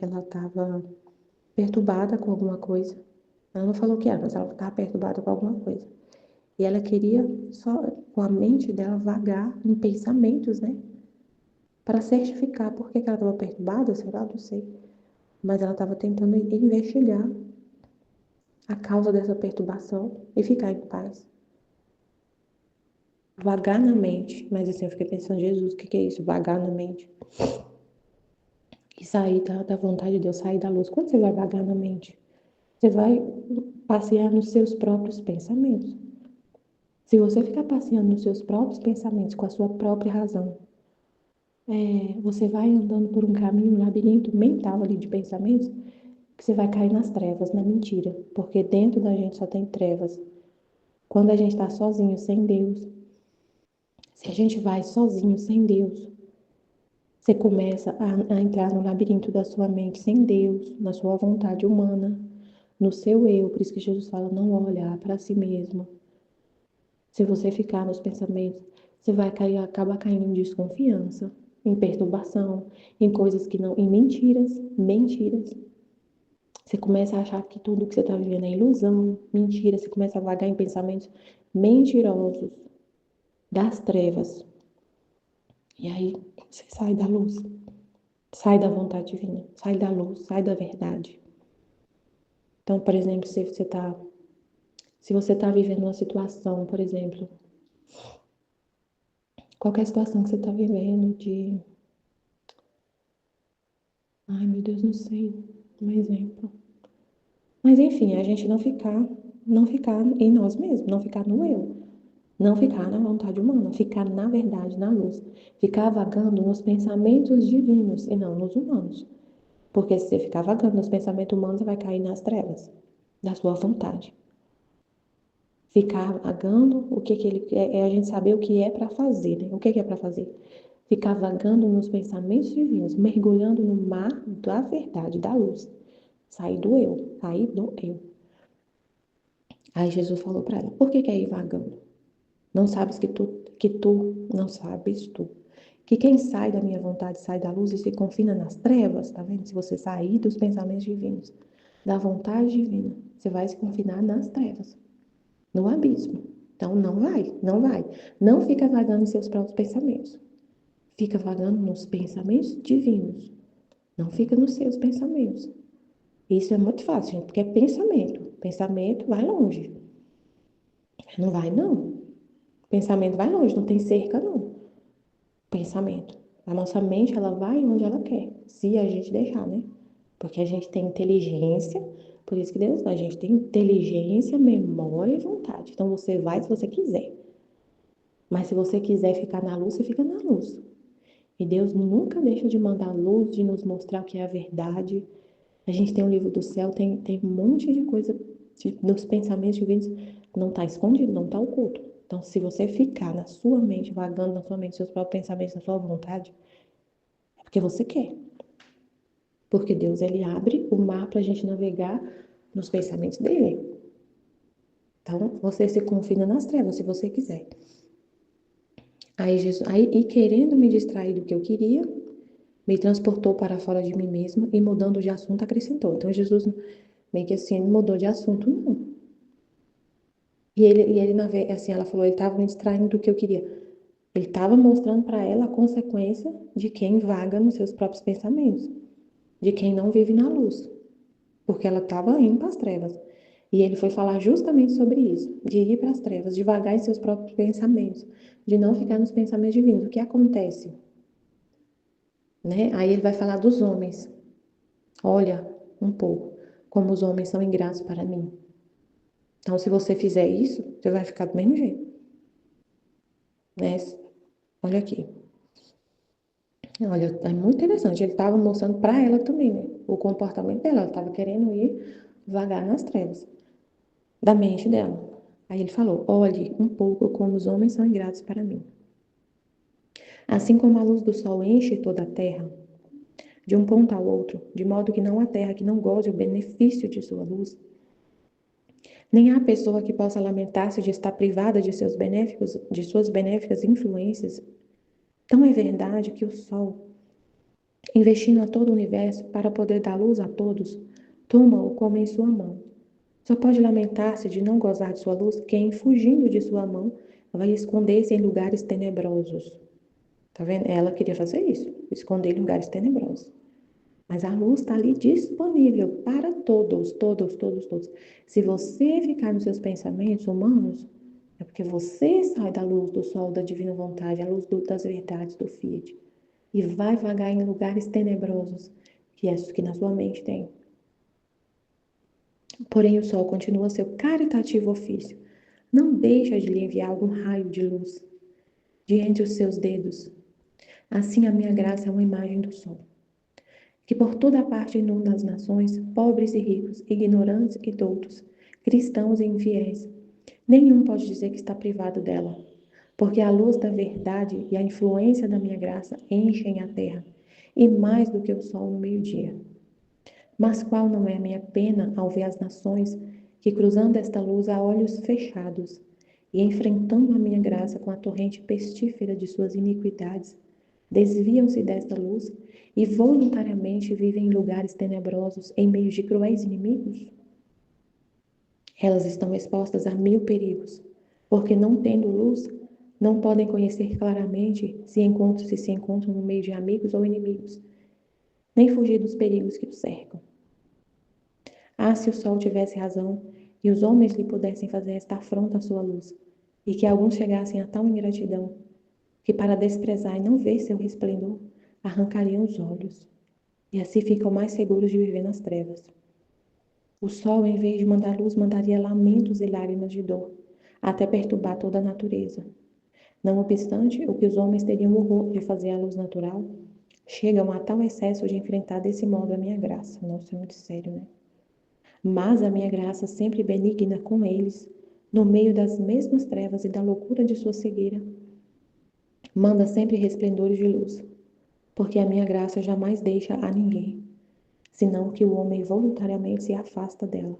perturbada com alguma coisa. Ela não falou o que era, mas ela estava perturbada com alguma coisa. E ela queria só, com a mente dela, vagar em pensamentos, né? Para certificar por que ela estava perturbada, sei lá, não sei. Mas ela estava tentando investigar a causa dessa perturbação e ficar em paz. Vagar na mente. Mas assim, eu fiquei pensando, Jesus, o que é isso? Vagar na mente. E sair da vontade de Deus, sair da luz. Quando você vai vagar na mente? Você vai passear nos seus próprios pensamentos. Se você ficar passeando nos seus próprios pensamentos, com a sua própria razão, você vai andando por um caminho, um labirinto mental ali de pensamentos, que você vai cair nas trevas, na mentira. Porque dentro da gente só tem trevas. Quando a gente está sozinho, sem Deus, se a gente vai sozinho, sem Deus, você começa a entrar no labirinto da sua mente, sem Deus, na sua vontade humana, no seu eu. Por isso que Jesus fala, não olhar para si mesmo. Se você ficar nos pensamentos, você vai cair, acaba caindo em desconfiança, em perturbação, em coisas que não, em mentiras. Você começa a achar que tudo que você está vivendo é ilusão, mentira. Você começa a vagar em pensamentos mentirosos, das trevas. E aí você sai da luz, sai da vontade divina, sai da luz, sai da verdade. Então, por exemplo, se você está vivendo uma situação, por exemplo, qualquer situação que você está vivendo de... Ai, meu Deus, não sei um exemplo. Mas enfim, a gente não ficar em nós mesmos, não ficar no eu. Não ficar na vontade humana, ficar na verdade, na luz. Ficar vagando nos pensamentos divinos e não nos humanos. Porque se você ficar vagando nos pensamentos humanos, você vai cair nas trevas da sua vontade. Ficar vagando, o que ele é a gente saber o que é para fazer, né? O que é para fazer? Ficar vagando nos pensamentos divinos, mergulhando no mar da verdade, da luz. Sair do eu, sair do eu. Aí Jesus falou para ela, por que é ir vagando? Não sabes que tu não sabes tu. Que quem sai da minha vontade, sai da luz e se confina nas trevas, tá vendo? Se você sair dos pensamentos divinos, da vontade divina, você vai se confinar nas trevas, no abismo. Então não vai, não vai. Não fica vagando em seus próprios pensamentos. Fica vagando nos pensamentos divinos. Não fica nos seus pensamentos. Isso é muito fácil, gente, porque é pensamento. Pensamento vai longe. Não vai, não. Pensamento vai longe, não tem cerca, não. Pensamento. A nossa mente, ela vai onde ela quer, se a gente deixar, né? Porque a gente tem inteligência, por isso que Deus dá, a gente tem inteligência, memória e vontade. Então você vai se você quiser. Mas se você quiser ficar na luz, você fica na luz. E Deus nunca deixa de mandar luz, de nos mostrar o que é a verdade. A gente tem o livro do céu, tem um monte de coisa dos pensamentos divinos, não está escondido, não está oculto. Então, se você ficar na sua mente, vagando na sua mente, seus próprios pensamentos, na sua vontade, é porque você quer. Porque Deus, ele abre o mar para a gente navegar nos pensamentos dele. Então, você se confina nas trevas, se você quiser. Aí, Jesus, e querendo me distrair do que eu queria, me transportou para fora de mim mesma e mudando de assunto acrescentou. Então, Jesus meio que assim, não mudou de assunto, não. Assim, ela falou, ele estava me distraindo do que eu queria. Ele estava mostrando para ela a consequência de quem vaga nos seus próprios pensamentos, de quem não vive na luz, porque ela estava indo para as trevas. E ele foi falar justamente sobre isso, de ir para as trevas, de vagar em seus próprios pensamentos, de não ficar nos pensamentos divinos. O que acontece? Né? Aí ele vai falar dos homens. Olha, um pouco, como os homens são ingratos para mim. Então, se você fizer isso, você vai ficar do mesmo jeito, né? Olha aqui. Olha, é muito interessante. Ele estava mostrando para ela também, né? O comportamento dela. Ela estava querendo ir vagar nas trevas da mente dela. Aí ele falou: olhe um pouco como os homens são ingratos para mim. Assim como a luz do sol enche toda a terra, de um ponto ao outro, de modo que não há terra que não goze o benefício de sua luz, nem há pessoa que possa lamentar-se de estar privada de suas benéficas influências. Tão é verdade que o sol, investindo a todo o universo para poder dar luz a todos, toma-o como em sua mão. Só pode lamentar-se de não gozar de sua luz quem, fugindo de sua mão, vai esconder-se em lugares tenebrosos. Tá vendo? Ela queria fazer isso, esconder em lugares tenebrosos. Mas a luz está ali disponível para todos, todos, todos, todos. Se você ficar nos seus pensamentos humanos, é porque você sai da luz do sol da divina vontade, a luz das verdades do Fiat, e vai vagar em lugares tenebrosos, que é isso que na sua mente tem. Porém, o sol continua seu caritativo ofício. Não deixa de lhe enviar algum raio de luz de entre os seus dedos. Assim, a minha graça é uma imagem do sol, que por toda parte inunda as nações, pobres e ricos, ignorantes e doutos, cristãos e infiéis. Nenhum pode dizer que está privado dela, porque a luz da verdade e a influência da minha graça enchem a terra, e mais do que o sol no meio-dia. Mas qual não é a minha pena ao ver as nações que, cruzando esta luz a olhos fechados e enfrentando a minha graça com a torrente pestífera de suas iniquidades, desviam-se desta luz e voluntariamente vivem em lugares tenebrosos em meio de cruéis inimigos? Elas estão expostas a 1000 perigos, porque não tendo luz, não podem conhecer claramente se se encontram no meio de amigos ou inimigos, nem fugir dos perigos que os cercam. Ah, se o sol tivesse razão e os homens lhe pudessem fazer esta afronta à sua luz, e que alguns chegassem a tal ingratidão, que para desprezar e não ver seu resplendor, arrancariam os olhos, e assim ficam mais seguros de viver nas trevas. O sol, em vez de mandar luz, mandaria lamentos e lágrimas de dor, até perturbar toda a natureza. Não obstante, o que os homens teriam horror de fazer à luz natural, chegam a tal excesso de enfrentar desse modo a minha graça. Nossa, é muito sério, né? Mas a minha graça, sempre benigna com eles, no meio das mesmas trevas e da loucura de sua cegueira, manda sempre resplendores de luz, porque a minha graça jamais deixa a ninguém, senão que o homem voluntariamente se afasta dela.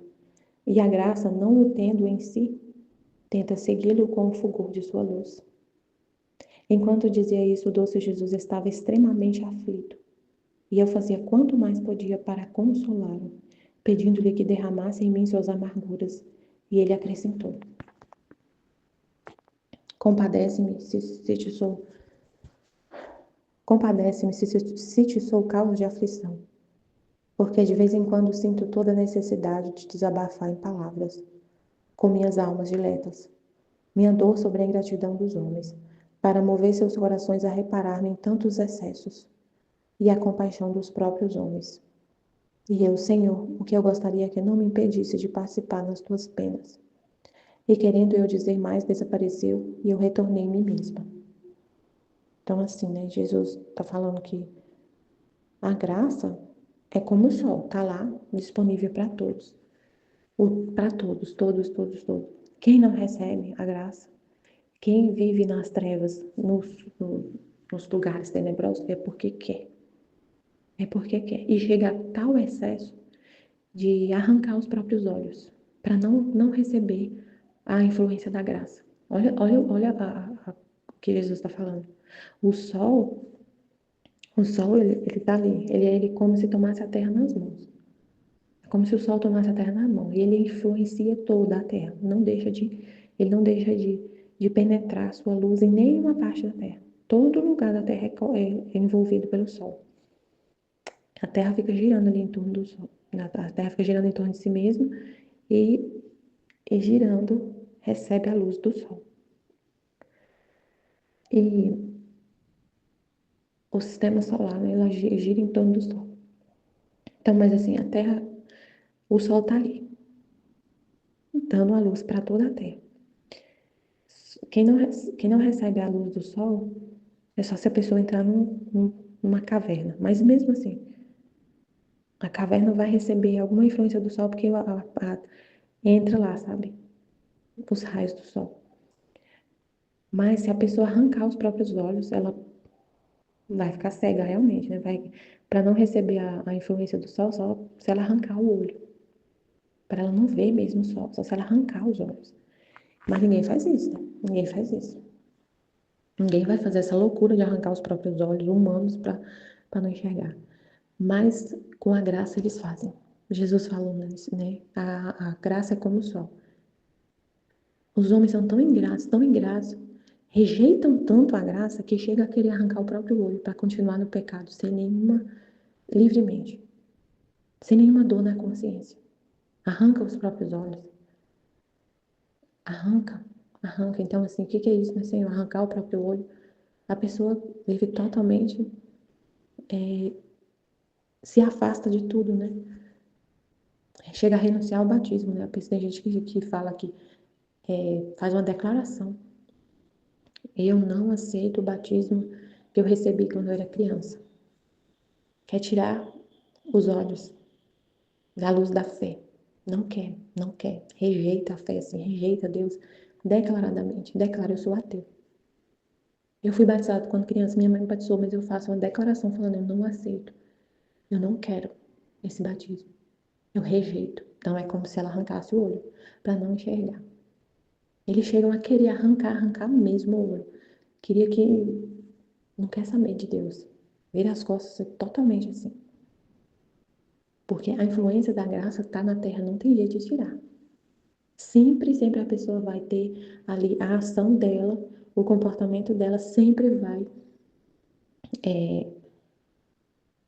E a graça, não o tendo em si, tenta segui-lo com o fulgor de sua luz. Enquanto dizia isso, o doce Jesus estava extremamente aflito, e eu fazia quanto mais podia para consolá-lo, pedindo-lhe que derramasse em mim suas amarguras, e ele acrescentou: Compadece-me se te sou, compadece-me se te sou causa de aflição, porque de vez em quando sinto toda a necessidade de desabafar em palavras, com minhas almas diletas, minha dor sobre a ingratidão dos homens, para mover seus corações a reparar-me em tantos excessos, e a compaixão dos próprios homens. E eu, Senhor, o que eu gostaria é que não me impedisse de participar nas tuas penas. E querendo eu dizer mais, desapareceu, e eu retornei em mim mesma. Então, assim, né, Jesus está falando que a graça é como o sol, está lá, disponível para todos. Para todos, todos, todos, todos. Quem não recebe a graça, quem vive nas trevas, nos lugares tenebrosos, é porque quer. É porque quer. E chega a tal excesso de arrancar os próprios olhos, para não receber a influência da graça. Olha o que Jesus está falando. O sol, o sol, ele tá ali, ele como se tomasse a terra nas mãos. É como se o sol tomasse a terra na mão. E ele influencia toda a terra. Ele não deixa de penetrar sua luz em nenhuma parte da terra. Todo lugar da terra é envolvido pelo sol. A terra fica girando ali em torno do sol. A terra fica girando em torno de si mesma e, e girando recebe a luz do sol. E o sistema solar, né, ela gira em torno do sol. Então, mas assim, a terra, o sol tá ali, dando a luz para toda a terra. Quem não recebe a luz do sol é só se a pessoa entrar numa caverna. Mas mesmo assim, a caverna vai receber alguma influência do sol porque entra lá, sabe? Os raios do sol. Mas se a pessoa arrancar os próprios olhos, ela vai ficar cega realmente, né? Para não receber a influência do sol, só se ela arrancar o olho. Para ela não ver mesmo o sol, só se ela arrancar os olhos. Mas ninguém faz isso, né? Ninguém faz isso. Ninguém vai fazer essa loucura de arrancar os próprios olhos humanos para não enxergar. Mas com a graça eles fazem. Jesus falou nisso, né? A graça é como o sol. Os homens são tão ingratos, rejeitam tanto a graça que chega a querer arrancar o próprio olho para continuar no pecado livremente, sem nenhuma dor na consciência. Arranca os próprios olhos. Arranca, arranca. Então, assim, o que é isso, né, Senhor? Arrancar o próprio olho. A pessoa vive totalmente, se afasta de tudo, né? Chega a renunciar ao batismo, né? Tem gente que fala que faz uma declaração. Eu não aceito o batismo que eu recebi quando eu era criança. Quer tirar os olhos da luz da fé. Não quer, não quer. Rejeita a fé, assim, rejeita Deus declaradamente. Declara, eu sou ateu. Eu fui batizado quando criança, minha mãe me batizou, mas eu faço uma declaração falando, eu não aceito. Eu não quero esse batismo. Eu rejeito. Então é como se ela arrancasse o olho para não enxergar. Eles chegam a querer arrancar mesmo o olho. Queria que não quer saber de Deus. Vira as costas totalmente assim. Porque a influência da graça está na terra, não tem jeito de tirar. Sempre a pessoa vai ter ali a ação dela, o comportamento dela sempre vai,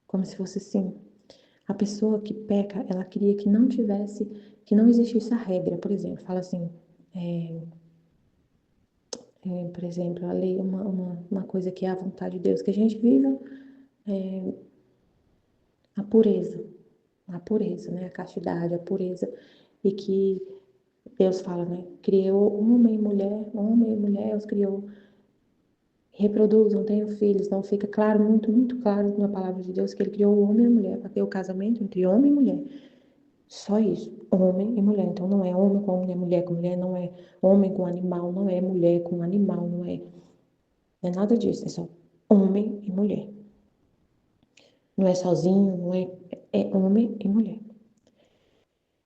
como se fosse assim. A pessoa que peca, ela queria que não tivesse, que não existisse a regra, por exemplo. Fala assim, por exemplo, a lei, uma coisa que é a vontade de Deus, que a gente viva a pureza, né? A castidade, a pureza, e que Deus fala, né? Criou homem e mulher, os criou, reproduzam, tenham filhos. Então fica claro, muito claro na palavra de Deus que ele criou o homem e a mulher, para ter o casamento entre homem e mulher. Só isso, homem e mulher. Então não é homem com mulher, mulher com mulher, não é homem com animal, não é mulher com animal, não é nada disso, é só homem e mulher. Não é sozinho, não é, é homem e mulher.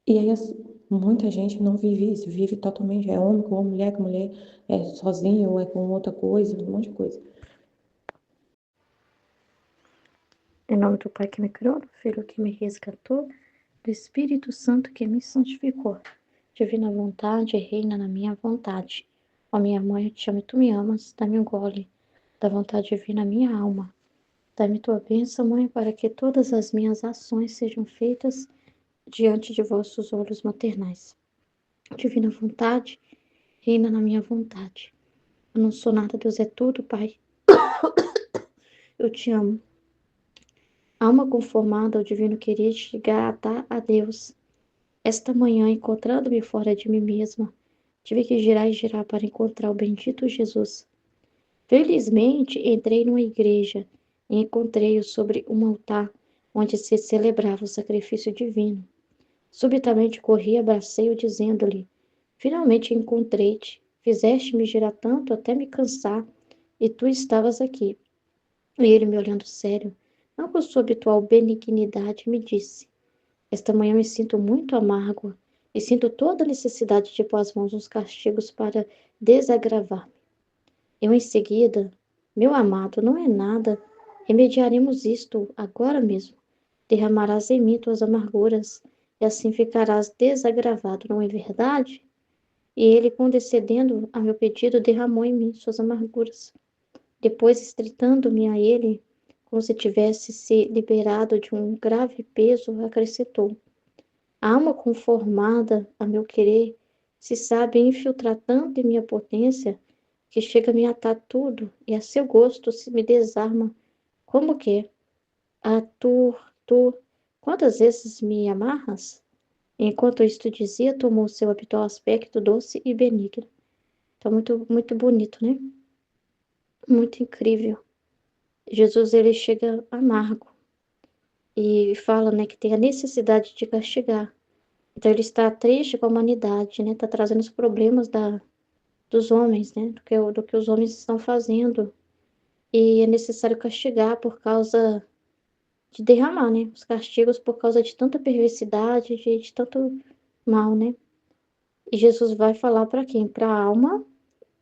E aí muita gente não vive isso, vive totalmente, é homem com mulher, é sozinho, ou é com outra coisa, um monte de coisa.
Em nome do Pai que me criou, do Filho que me resgatou, do Espírito Santo que me santificou. Divina vontade, reina na minha vontade. Ó minha mãe, eu te amo e tu me amas, dá-me um gole da vontade divina na minha alma. Dá-me tua bênção, mãe, para que todas as minhas ações sejam feitas diante de vossos olhos maternais. Divina vontade, reina na minha vontade. Eu não sou nada, Deus é tudo, Pai. Eu te amo. Alma conformada ao divino querer chegar a Deus. Esta manhã, encontrando-me fora de mim mesma, tive que girar e girar para encontrar o bendito Jesus. Felizmente, entrei numa igreja e encontrei-o sobre um altar onde se celebrava o sacrifício divino. Subitamente corri e abracei-o, dizendo-lhe: Finalmente encontrei-te. Fizeste-me girar tanto até me cansar, e tu estavas aqui. E ele, me olhando sério, não com sua habitual benignidade, me disse: esta manhã me sinto muito amargo e sinto toda a necessidade de pôr as mãos nos castigos para desagravar-me. Eu, em seguida, meu amado, não é nada, remediaremos isto agora mesmo. Derramarás em mim tuas amarguras, e assim ficarás desagravado, não é verdade? E ele, condescendendo a meu pedido, derramou em mim suas amarguras. Depois, estritando-me a ele, como se tivesse se liberado de um grave peso, acrescentou: a alma conformada a meu querer se sabe infiltrar tanto em minha potência que chega a me atar tudo e a seu gosto se me desarma. Como que? Ah, tu, quantas vezes me amarras? Enquanto isto dizia, tomou seu habitual aspecto doce e benigno. Então, muito, muito bonito, né? Muito incrível. Jesus, ele chega amargo e fala, né, que tem a necessidade de castigar. Então, ele está triste com a humanidade, né? Está trazendo os problemas dos homens, né? Do que os homens estão fazendo. E é necessário castigar por causa de derramar, né? Os castigos por causa de tanta perversidade, de tanto mal, né? E Jesus vai falar para quem? Para a alma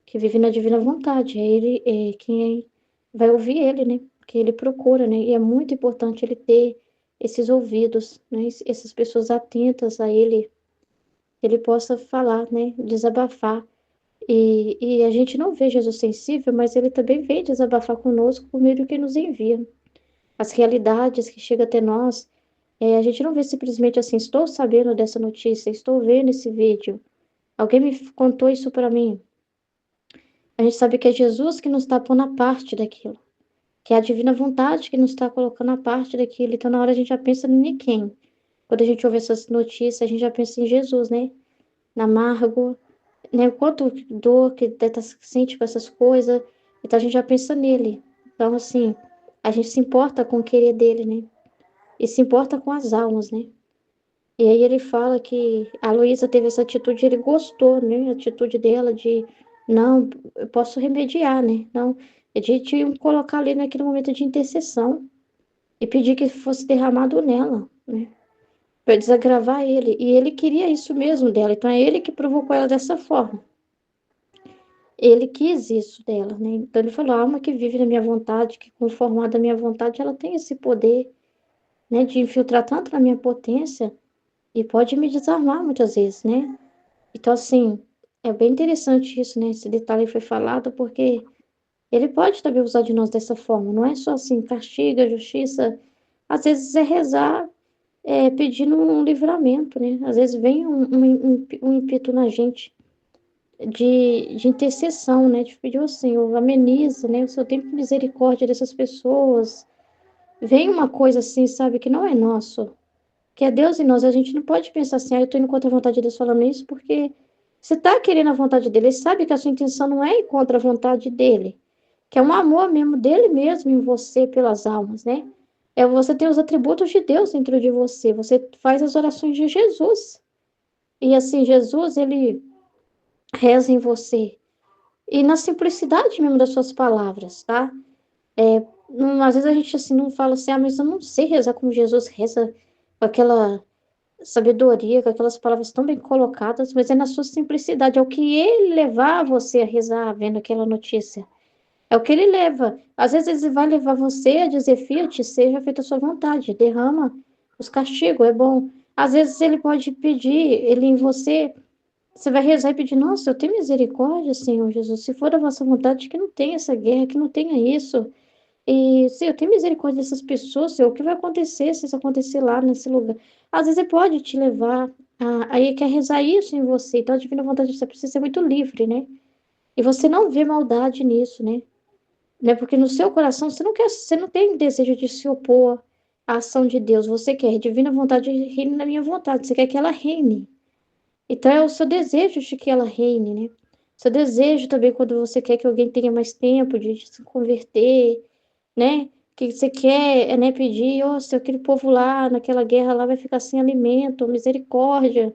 que vive na divina vontade. É ele quem vai ouvir ele, né? Que ele procura, né? E é muito importante ele ter esses ouvidos, né? Essas pessoas atentas a ele, que ele possa falar, né? Desabafar. E a gente não vê Jesus sensível, mas ele também vem desabafar conosco por meio do que nos envia. As realidades que chegam até nós, a gente não vê simplesmente assim, estou sabendo dessa notícia, estou vendo esse vídeo, alguém me contou isso para mim. A gente sabe que é Jesus que nos está pondo a parte daquilo, que é a divina vontade que nos está colocando a parte daquilo. Então, na hora a gente já pensa em quem? Quando a gente ouve essas notícias, a gente já pensa em Jesus, né? Na amargo, né? O quanto dor que sente com essas coisas. Então, a gente já pensa nele. Então, assim, a gente se importa com o querer dele, né? E se importa com as almas, né? E aí ele fala que a Luísa teve essa atitude, ele gostou, né? A atitude dela de, não, eu posso remediar, né? Não, de colocar ali naquele momento de intercessão e pedir que fosse derramado nela, né? Para desagravar ele. E ele queria isso mesmo dela, então é ele que provocou ela dessa forma. Ele quis isso dela, né? Então ele falou, a alma que vive na minha vontade, que conformada à minha vontade, ela tem esse poder, né? De infiltrar tanto na minha potência e pode me desarmar muitas vezes, né? Então, assim, é bem interessante isso, né? Esse detalhe foi falado, porque ele pode também usar de nós dessa forma. Não é só assim, castiga, justiça. Às vezes é rezar, pedindo um livramento, né? Às vezes vem um ímpeto na gente de intercessão, né? De pedir ao Senhor, ameniza, né? O Senhor tem misericórdia dessas pessoas. Vem uma coisa assim, sabe, que não é nosso, que é Deus em nós. A gente não pode pensar assim, eu tô indo contra a vontade de Deus falando isso, porque você tá querendo a vontade dele, ele sabe que a sua intenção não é ir contra a vontade dele, que é um amor mesmo dele mesmo em você pelas almas, né? É você ter os atributos de Deus dentro de você, você faz as orações de Jesus. E assim, Jesus, ele reza em você. E na simplicidade mesmo das suas palavras, tá? Às vezes a gente assim não fala assim, mas eu não sei rezar como Jesus reza, com aquela sabedoria, com aquelas palavras tão bem colocadas, mas é na sua simplicidade, é o que ele levar você a rezar vendo aquela notícia. É o que ele leva. Às vezes ele vai levar você a dizer, Fiat, seja feita a sua vontade, derrama os castigos, é bom. Às vezes ele pode pedir, ele em você, você vai rezar e pedir, nossa, eu tenho misericórdia, Senhor Jesus, se for a vossa vontade, que não tenha essa guerra, que não tenha isso. E, Senhor, tem misericórdia dessas pessoas, Senhor. O que vai acontecer se isso acontecer lá nesse lugar? Às vezes ele pode te levar aí quer rezar isso em você. Então, a divina vontade você precisa ser muito livre, né? E você não vê maldade nisso, né? Porque no seu coração você não quer, você não tem desejo de se opor à ação de Deus. Você quer, divina vontade reine na minha vontade. Você quer que ela reine. Então, é o seu desejo de que ela reine, né? Seu desejo também quando você quer que alguém tenha mais tempo de se converter, né? Que você quer, né, pedir, ó, se aquele povo lá, naquela guerra lá, vai ficar sem alimento, misericórdia.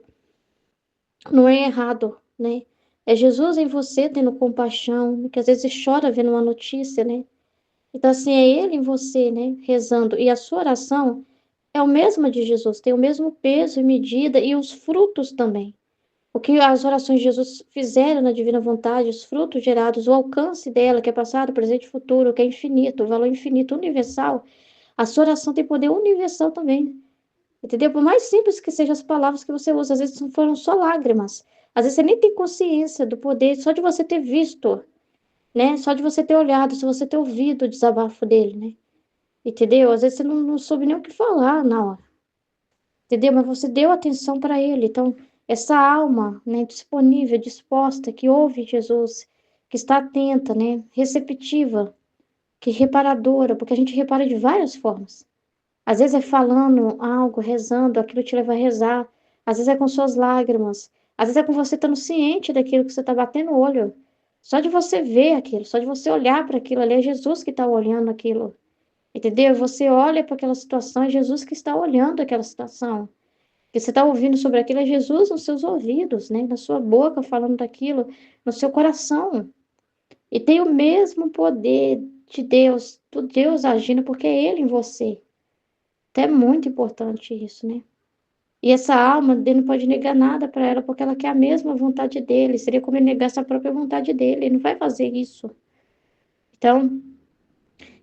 Não é errado, né? É Jesus em você tendo compaixão, que às vezes chora vendo uma notícia, né? Então, assim, é Ele em você, né, rezando. E a sua oração é o mesmo de Jesus, tem o mesmo peso e medida e os frutos também. O que as orações de Jesus fizeram na divina vontade, os frutos gerados, o alcance dela, que é passado, presente e futuro, que é infinito, o valor infinito, universal, a sua oração tem poder universal também. Entendeu? Por mais simples que sejam as palavras que você usa, às vezes foram só lágrimas. Às vezes você nem tem consciência do poder, só de você ter visto, né? Só de você ter olhado, se você ter ouvido o desabafo dele, né? Entendeu? Às vezes você não soube nem o que falar na hora. Entendeu? Mas você deu atenção para ele. Então, essa alma, né, disponível, disposta, que ouve Jesus, que está atenta, né, receptiva, que reparadora, porque a gente repara de várias formas. Às vezes é falando algo, rezando, aquilo te leva a rezar. Às vezes é com suas lágrimas. Às vezes é com você estando ciente daquilo que você está batendo o olho. Só de você ver aquilo, só de você olhar para aquilo ali, é Jesus que está olhando aquilo. Entendeu? Você olha para aquela situação, é Jesus que está olhando aquela situação. Que você está ouvindo sobre aquilo, é Jesus nos seus ouvidos, né? Na sua boca falando daquilo, no seu coração. E tem o mesmo poder de Deus, do Deus agindo, porque é Ele em você. Então é muito importante isso, né? E essa alma, ele não pode negar nada para ela, porque ela quer a mesma vontade dele. Seria como ele negasse a própria vontade dele. Ele não vai fazer isso. Então,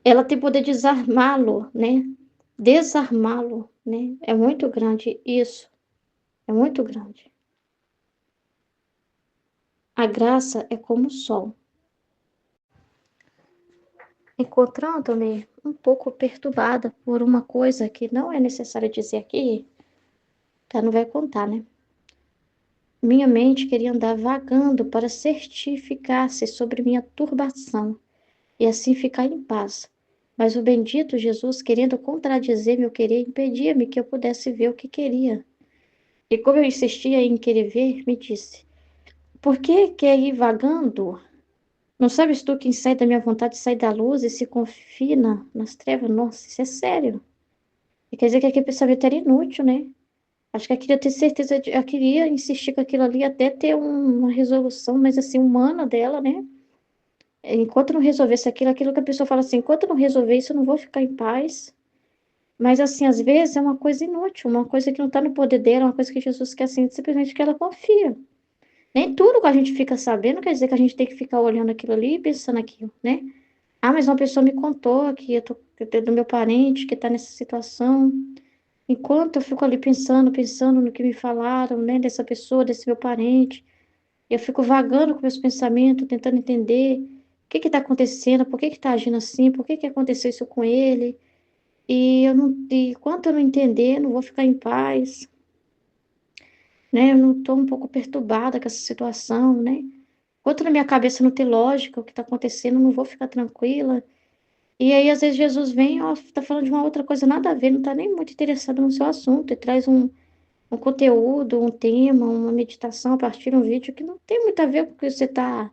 ela tem poder de desarmá-lo, né? Desarmá-lo, né? É muito grande isso. É muito grande. A graça é como o sol. Encontrando-me um pouco perturbada por uma coisa que não é necessário dizer aqui, tá? Não vai contar, né? Minha mente queria andar vagando para certificar-se sobre minha turbação e assim ficar em paz. Mas o bendito Jesus, querendo contradizer meu querer, impedia-me que eu pudesse ver o que queria. E como eu insistia em querer ver, me disse: Por que quer ir vagando? Não sabes tu que sai da minha vontade sai da luz e se confina nas trevas? Nossa, isso é sério. E quer dizer que aquele pensamento era inútil, né? Acho que eu queria ter certeza, eu queria insistir com aquilo ali até ter uma resolução, mas assim, humana dela, né? Enquanto não resolvesse aquilo, aquilo que a pessoa fala assim, enquanto não resolver isso, eu não vou ficar em paz. Mas assim, às vezes é uma coisa inútil, uma coisa que não está no poder dela, uma coisa que Jesus quer assim, simplesmente que ela confia. Nem tudo que a gente fica sabendo quer dizer que a gente tem que ficar olhando aquilo ali e pensando aquilo, né? Ah, mas uma pessoa me contou que eu tô do meu parente que está nessa situação. Enquanto eu fico ali pensando no que me falaram, né, dessa pessoa, desse meu parente, eu fico vagando com meus pensamentos, tentando entender o que está acontecendo, por que está agindo assim, por que aconteceu isso com ele. E eu não, e enquanto eu não entender, eu não vou ficar em paz, né? Eu não estou um pouco perturbada com essa situação, né? Enquanto na minha cabeça não tem lógica o que está acontecendo, eu não vou ficar tranquila. E aí, às vezes, Jesus vem, ó, tá falando de uma outra coisa, nada a ver, não está nem muito interessado no seu assunto, e traz um conteúdo, um tema, uma meditação a partir de um vídeo que não tem muito a ver com o que você está.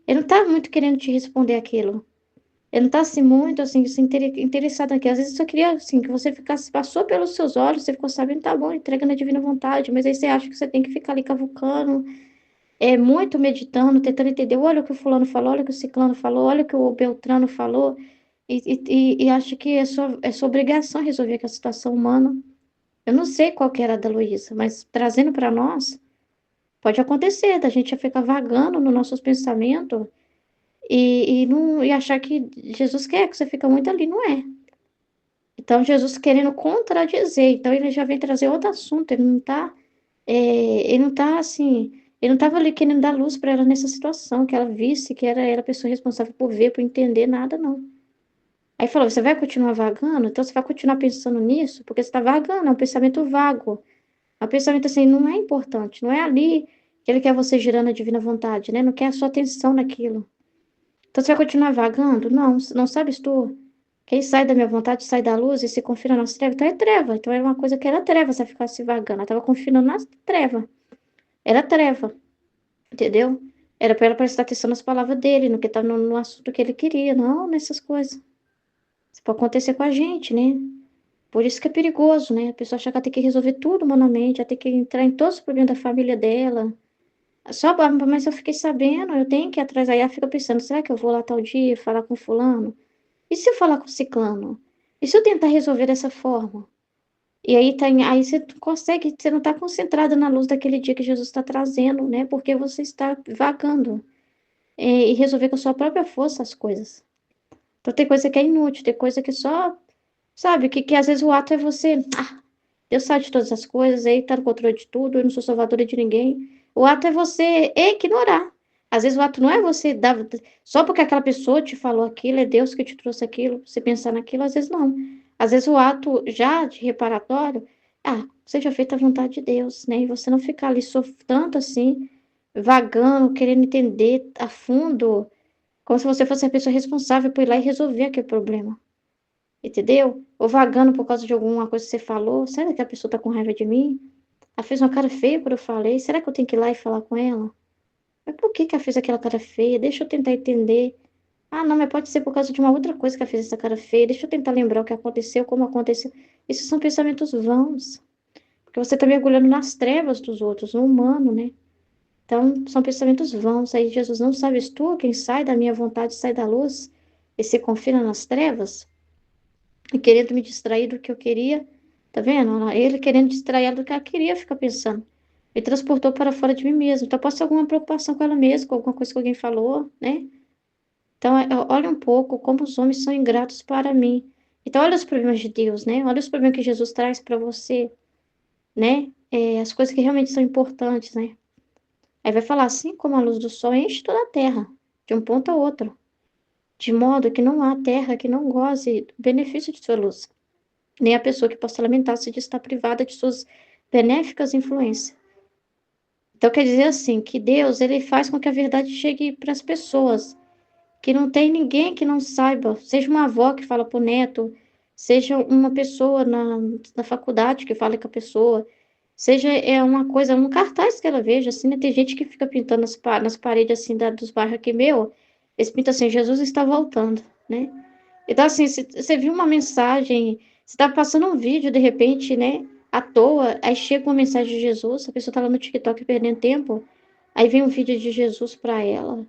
Ele não está muito querendo te responder aquilo. Ele não está assim, muito assim, interessado naquilo. Às vezes eu só queria assim, que você ficasse, passou pelos seus olhos, você ficou sabendo, tá bom, entrega na divina vontade, mas aí você acha que você tem que ficar ali cavucando, muito meditando, tentando entender, olha o que o fulano falou, olha o que o ciclano falou, olha o que o Beltrano falou, e acha que é sua obrigação resolver aquela situação humana. Eu não sei qual que era a da Luísa, mas trazendo para nós, pode acontecer da gente ficar vagando nos nossos pensamentos e achar que Jesus quer que você fica muito ali, não é? Então, Jesus querendo contradizer, então ele já vem trazer outro assunto, ele não tá assim, ele não estava ali querendo dar luz para ela nessa situação, que ela visse que era ela a pessoa responsável por ver, por entender nada, não. Aí falou, você vai continuar vagando? Então você vai continuar pensando nisso? Porque você está vagando, é um pensamento vago. O pensamento assim não é importante, não é ali que ele quer você girando a divina vontade, né? Não quer a sua atenção naquilo. Então você vai continuar vagando? Não, não sabes tu. Quem sai da minha vontade sai da luz e se confina nas trevas. Então é treva. Então era uma coisa que era treva você ficar se vagando. Ela estava confinando nas trevas. Era treva, entendeu? Era para ela prestar atenção nas palavras dele, no que tá no assunto que ele queria, não nessas coisas. Isso pode acontecer com a gente, né? Por isso que é perigoso, né? A pessoa achar que ela tem que resolver tudo humanamente, ela tem que entrar em todos os problemas da família dela. Só, mas eu fiquei sabendo, eu tenho que ir atrás. Aí ela fica pensando, será que eu vou lá tal dia falar com fulano? E se eu falar com o ciclano? E se eu tentar resolver dessa forma? E aí você consegue, você não está concentrada na luz daquele dia que Jesus está trazendo, né? Porque você está vagando e resolver com a sua própria força as coisas. Então tem coisa que é inútil, tem coisa que só, sabe, que às vezes o ato é você, Deus sabe de todas as coisas, aí tá no controle de tudo, eu não sou salvadora de ninguém. O ato é você ignorar. Às vezes o ato não é você dar, só porque aquela pessoa te falou aquilo, é Deus que te trouxe aquilo, você pensar naquilo, às vezes não. Às vezes o ato já de reparatório, seja feita a vontade de Deus, né? E você não ficar ali tanto assim, vagando, querendo entender a fundo, como se você fosse a pessoa responsável por ir lá e resolver aquele problema. Entendeu? Ou vagando por causa de alguma coisa que você falou. Será que a pessoa tá com raiva de mim? Ela fez uma cara feia quando eu falei. Será que eu tenho que ir lá e falar com ela? Mas por que que ela fez aquela cara feia? Deixa eu tentar entender. Não, mas pode ser por causa de uma outra coisa que ela fez essa cara feia. Deixa eu tentar lembrar o que aconteceu, como aconteceu. Isso são pensamentos vãos. Porque você tá mergulhando nas trevas dos outros, no humano, né? Então, são pensamentos vãos. Aí Jesus não sabes tu, quem sai da minha vontade sai da luz e se confina nas trevas e querendo me distrair do que eu queria. Tá vendo? Ele querendo distrair ela do que ela queria ficar pensando. Me transportou para fora de mim mesmo. Então, posso ter alguma preocupação com ela mesma, com alguma coisa que alguém falou, né? Então, olha um pouco como os homens são ingratos para mim. Então, olha os problemas de Deus, né? Olha os problemas que Jesus traz para você, né? As coisas que realmente são importantes, né? Aí vai falar assim como a luz do sol enche toda a terra, de um ponto a outro, de modo que não há terra que não goze do benefício de sua luz, nem a pessoa que possa lamentar-se de estar privada de suas benéficas influências. Então, quer dizer assim, que Deus, ele faz com que a verdade chegue para as pessoas, que não tem ninguém que não saiba, seja uma avó que fala para o neto, seja uma pessoa na faculdade que fala com a pessoa, seja uma coisa, um cartaz que ela veja, assim, né? Tem gente que fica pintando nas paredes, assim, dos bairros aqui meu, eles pintam assim, Jesus está voltando, né? Então, assim, se você viu uma mensagem, você tá passando um vídeo, de repente, né, à toa, aí chega uma mensagem de Jesus, a pessoa tá lá no TikTok perdendo tempo, aí vem um vídeo de Jesus para ela.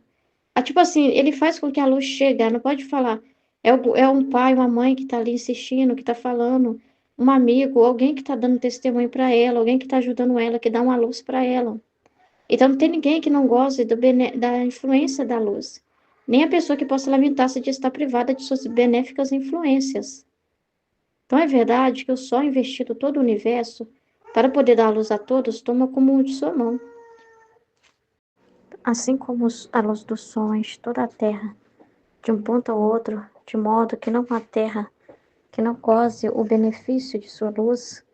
Tipo assim, ele faz com que a luz chegue, não pode falar, é um pai, uma mãe que tá ali insistindo, que tá falando, um amigo, alguém que tá dando testemunho para ela, alguém que tá ajudando ela, que dá uma luz para ela. Então, não tem ninguém que não goste da influência da luz. Nem a pessoa que possa lamentar-se de estar privada de suas benéficas influências. Então, é verdade que o sol investido todo o universo, para poder dar luz a todos, toma como de sua mão. Assim como a luz do sol enche toda a terra, de um ponto ao outro, de modo que não há terra que não goze o benefício de sua luz,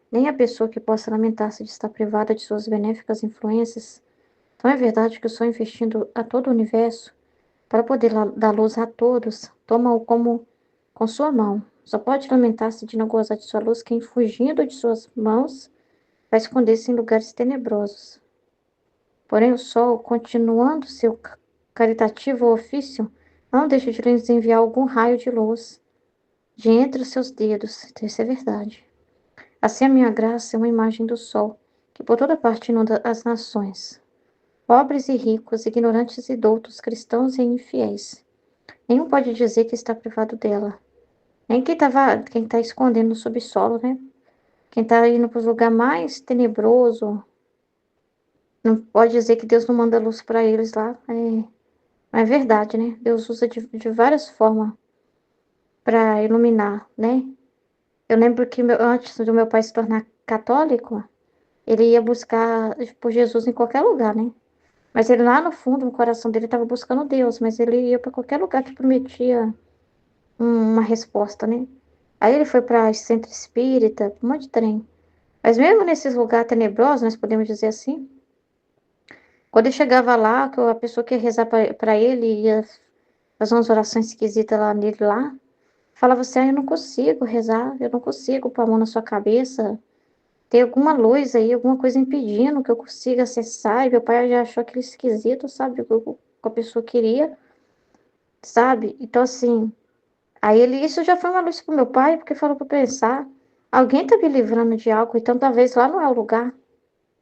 nem a pessoa que possa lamentar-se de estar privada de suas benéficas influências. Então, é verdade que o sol investindo a todo o universo, para poder dar luz a todos, toma-o como com sua mão. Só pode lamentar-se de não gozar de sua luz quem, fugindo de suas mãos, vai esconder-se em lugares tenebrosos. Porém, o sol, continuando seu caritativo ofício, não deixa de lhes enviar algum raio de luz de entre os seus dedos. Então, isso é verdade. Assim, a minha graça é uma imagem do sol, que por toda parte inunda as nações. Pobres e ricos, ignorantes e doutos, cristãos e infiéis. Nenhum pode dizer que está privado dela. Nem quem tá escondendo no subsolo, né? Quem tá indo para o lugar mais tenebroso, não pode dizer que Deus não manda luz para eles lá. É verdade, né? Deus usa de várias formas para iluminar, né? Eu lembro que antes do meu pai se tornar católico, ele ia buscar por Jesus em qualquer lugar, né? Mas ele lá no fundo, no coração dele, estava buscando Deus, mas ele ia para qualquer lugar que prometia uma resposta, né? Aí ele foi para centro espírita, um monte de trem. Mas mesmo nesses lugares tenebrosos, nós podemos dizer assim, quando ele chegava lá, que a pessoa que ia rezar para ele, ia fazer umas orações esquisitas lá nele lá, falava assim, eu não consigo rezar, eu não consigo pôr a mão na sua cabeça, tem alguma luz aí, alguma coisa impedindo que eu consiga acessar, e meu pai já achou aquele esquisito, sabe, o que a pessoa queria, sabe? Então, assim, aí isso já foi uma luz pro meu pai, porque falou para pensar, alguém tá me livrando de algo, então talvez lá não é o lugar,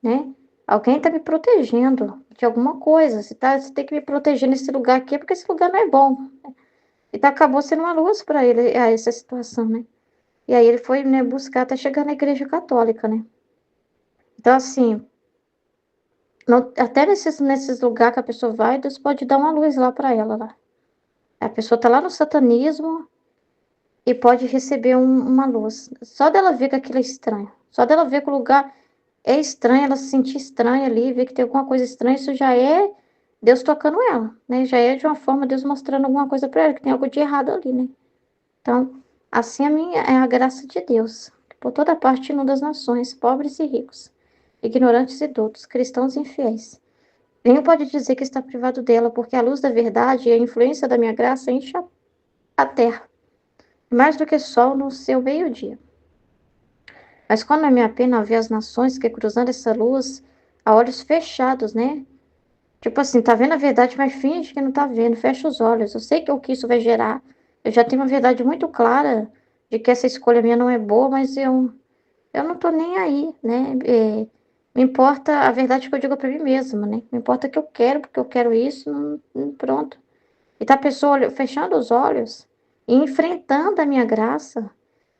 né? Alguém tá me protegendo de alguma coisa. Você tem que me proteger nesse lugar aqui, porque esse lugar não é bom. Então acabou sendo uma luz para ele a essa situação, né? E aí ele foi, né, buscar até chegar na igreja católica, né? Então, assim, até nesses lugares que a pessoa vai, Deus pode dar uma luz lá para ela lá. A pessoa tá lá no satanismo e pode receber uma luz. Só dela ver que aquilo é estranho. Só dela ver que o lugar é estranho, ela se sentir estranha ali, ver que tem alguma coisa estranha, isso já é Deus tocando ela, né? Já é de uma forma Deus mostrando alguma coisa para ela, que tem algo de errado ali, né? Então, assim é a graça de Deus, que por toda parte inunda as nações, pobres e ricos, ignorantes e doutos, cristãos e infiéis. Nenhum pode dizer que está privado dela, porque a luz da verdade e a influência da minha graça enche a terra, mais do que sol no seu meio-dia. Mas quando é minha pena ver as nações que cruzando essa luz a olhos fechados, né? Tipo assim, tá vendo a verdade, mas finge que não tá vendo, fecha os olhos. Eu sei que o que isso vai gerar. Eu já tenho uma verdade muito clara de que essa escolha minha não é boa, mas eu não tô nem aí, né? Me importa a verdade que eu digo pra mim mesma, né? Me importa que eu quero, porque eu quero isso, pronto. E tá a pessoa fechando os olhos e enfrentando a minha graça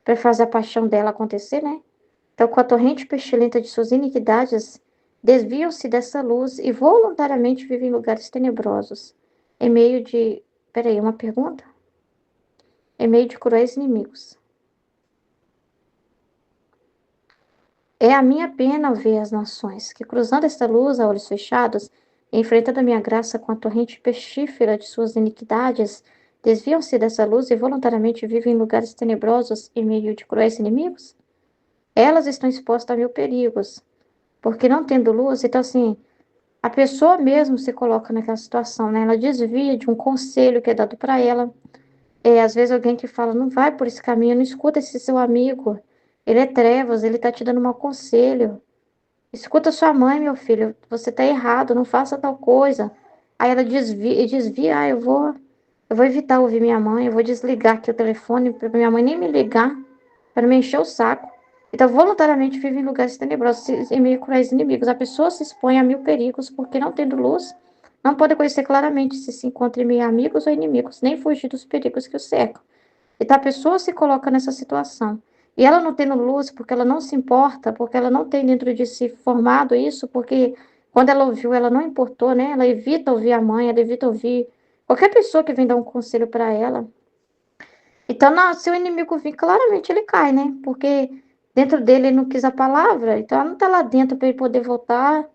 para fazer a paixão dela acontecer, né? Então, com a torrente pestilenta de suas iniquidades, desviam-se dessa luz e voluntariamente vivem em lugares tenebrosos, em meio de. Peraí, uma pergunta? Em meio de cruéis inimigos. É a minha pena ver as nações que, cruzando esta luz a olhos fechados, enfrentando a minha graça com a torrente pestífera de suas iniquidades, desviam-se dessa luz e voluntariamente vivem em lugares tenebrosos em meio de cruéis inimigos? Elas estão expostas a mil perigos, porque não tendo luz, então assim, a pessoa mesmo se coloca naquela situação, né? Ela desvia de um conselho que é dado para ela. Às vezes alguém que fala, não vai por esse caminho, não escuta esse seu amigo. Ele é trevas, ele tá te dando um mau conselho. Escuta sua mãe, meu filho, você tá errado, não faça tal coisa. Aí ela desvia, eu vou evitar ouvir minha mãe, eu vou desligar aqui o telefone para minha mãe nem me ligar, para me encher o saco. Então, voluntariamente vive em lugares tenebrosos, em meio a cruéis inimigos. A pessoa se expõe a mil perigos, porque não tendo luz, não pode conhecer claramente se encontra em meio a amigos ou inimigos, nem fugir dos perigos que o cercam. Então, a pessoa se coloca nessa situação. E ela não tendo luz, porque ela não se importa, porque ela não tem dentro de si formado isso, porque quando ela ouviu, ela não importou, né? Ela evita ouvir a mãe, ela evita ouvir qualquer pessoa que vem dar um conselho para ela. Então, se o inimigo vir, claramente ele cai, né? Porque dentro dele ele não quis a palavra, então ela não está lá dentro para ele poder voltar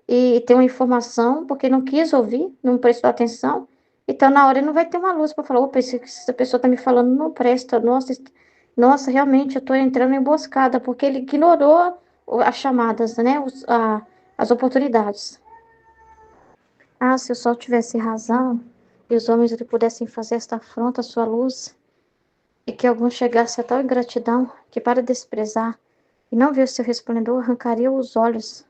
e ter uma informação, porque não quis ouvir, não prestou atenção. Então, na hora ele não vai ter uma luz para falar, opa, essa pessoa está me falando não presta, nossa, realmente eu estou entrando em emboscada, porque ele ignorou as chamadas, né? As oportunidades. Ah, se o sol tivesse razão e os homens pudessem fazer esta afronta à sua luz, e que algum chegasse a tal ingratidão que, para desprezar e não ver o seu resplendor, arrancaria os olhos.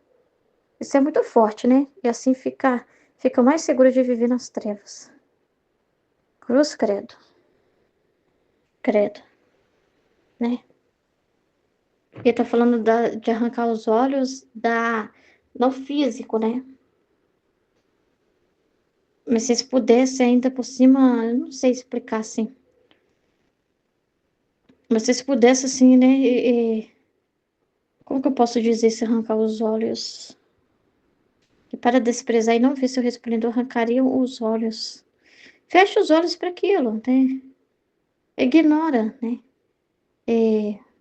Isso é muito forte, né? E assim fica mais seguro de viver nas trevas. Cruz, credo. Credo, né? Ele tá falando de arrancar os olhos não físico, né? Mas se pudesse ainda por cima, eu não sei explicar assim. Mas se pudesse assim, né? Como que eu posso dizer se arrancar os olhos? E para desprezar e não ver seu resplendor, arrancariam os olhos. Fecha os olhos para aquilo, né? Ignora, né?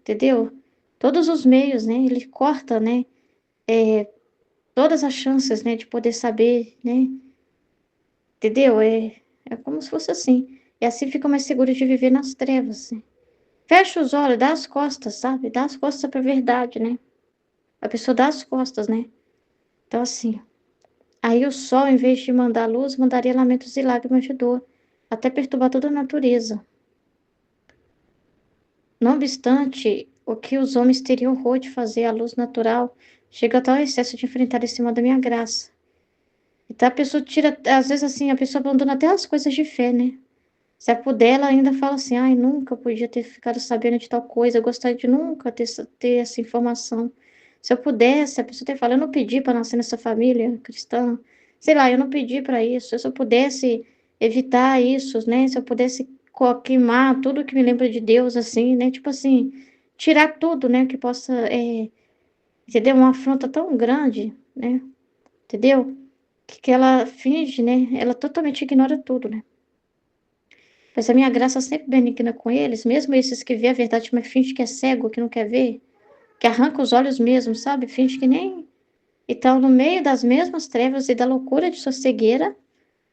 Entendeu? Todos os meios, né? Ele corta, né? Todas as chances, né? De poder saber, né? Entendeu? É como se fosse assim. E assim fica mais seguro de viver nas trevas, né? Fecha os olhos, dá as costas, sabe? Dá as costas para a verdade, né? A pessoa dá as costas, né? Então, assim, aí o sol, em vez de mandar luz, mandaria lamentos e lágrimas de dor, até perturbar toda a natureza. Não obstante, o que os homens teriam horror de fazer à luz natural, chega a tal excesso de enfrentar em cima da minha graça. Então a pessoa tira, às vezes assim, a pessoa abandona até as coisas de fé, né? Se ela puder, ela ainda fala assim, ai, nunca podia ter ficado sabendo de tal coisa, eu gostaria de nunca ter essa informação. Se eu pudesse, a pessoa até fala, eu não pedi para nascer nessa família cristã, sei lá, eu não pedi para isso, se eu pudesse evitar isso, né? Se eu pudesse queimar tudo que me lembra de Deus, assim, né? Tipo assim, tirar tudo, né? Que possa, entendeu? Uma afronta tão grande, né? Entendeu? Que ela finge, né? Ela totalmente ignora tudo, né? Mas a minha graça é sempre benigna com eles, mesmo esses que vê a verdade, mas finge que é cego, que não quer ver, que arranca os olhos mesmo, sabe? Finge que nem. Então, no meio das mesmas trevas e da loucura de sua cegueira,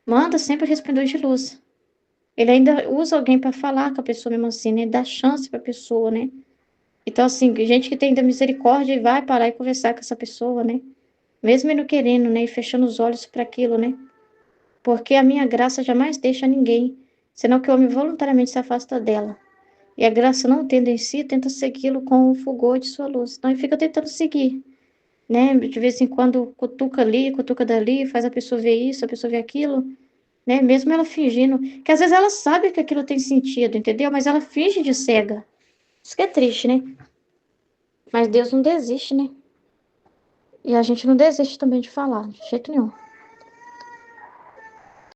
manda sempre resplendor de luz. Ele ainda usa alguém para falar com a pessoa mesmo assim, né? Dá chance para a pessoa, né? Então, assim, gente que tem da misericórdia e vai parar e conversar com essa pessoa, né? Mesmo ele não querendo, né? E fechando os olhos para aquilo, né? Porque a minha graça jamais deixa ninguém, senão que o homem voluntariamente se afasta dela. E a graça não tendo em si, tenta segui-lo com o fulgor de sua luz. Então, ele fica tentando seguir, né? De vez em quando cutuca ali, cutuca dali, faz a pessoa ver isso, a pessoa ver aquilo, né? Mesmo ela fingindo, que às vezes ela sabe que aquilo tem sentido, entendeu? Mas ela finge de cega. Isso que é triste, né? Mas Deus não desiste, né? E a gente não desiste também de falar, de jeito nenhum.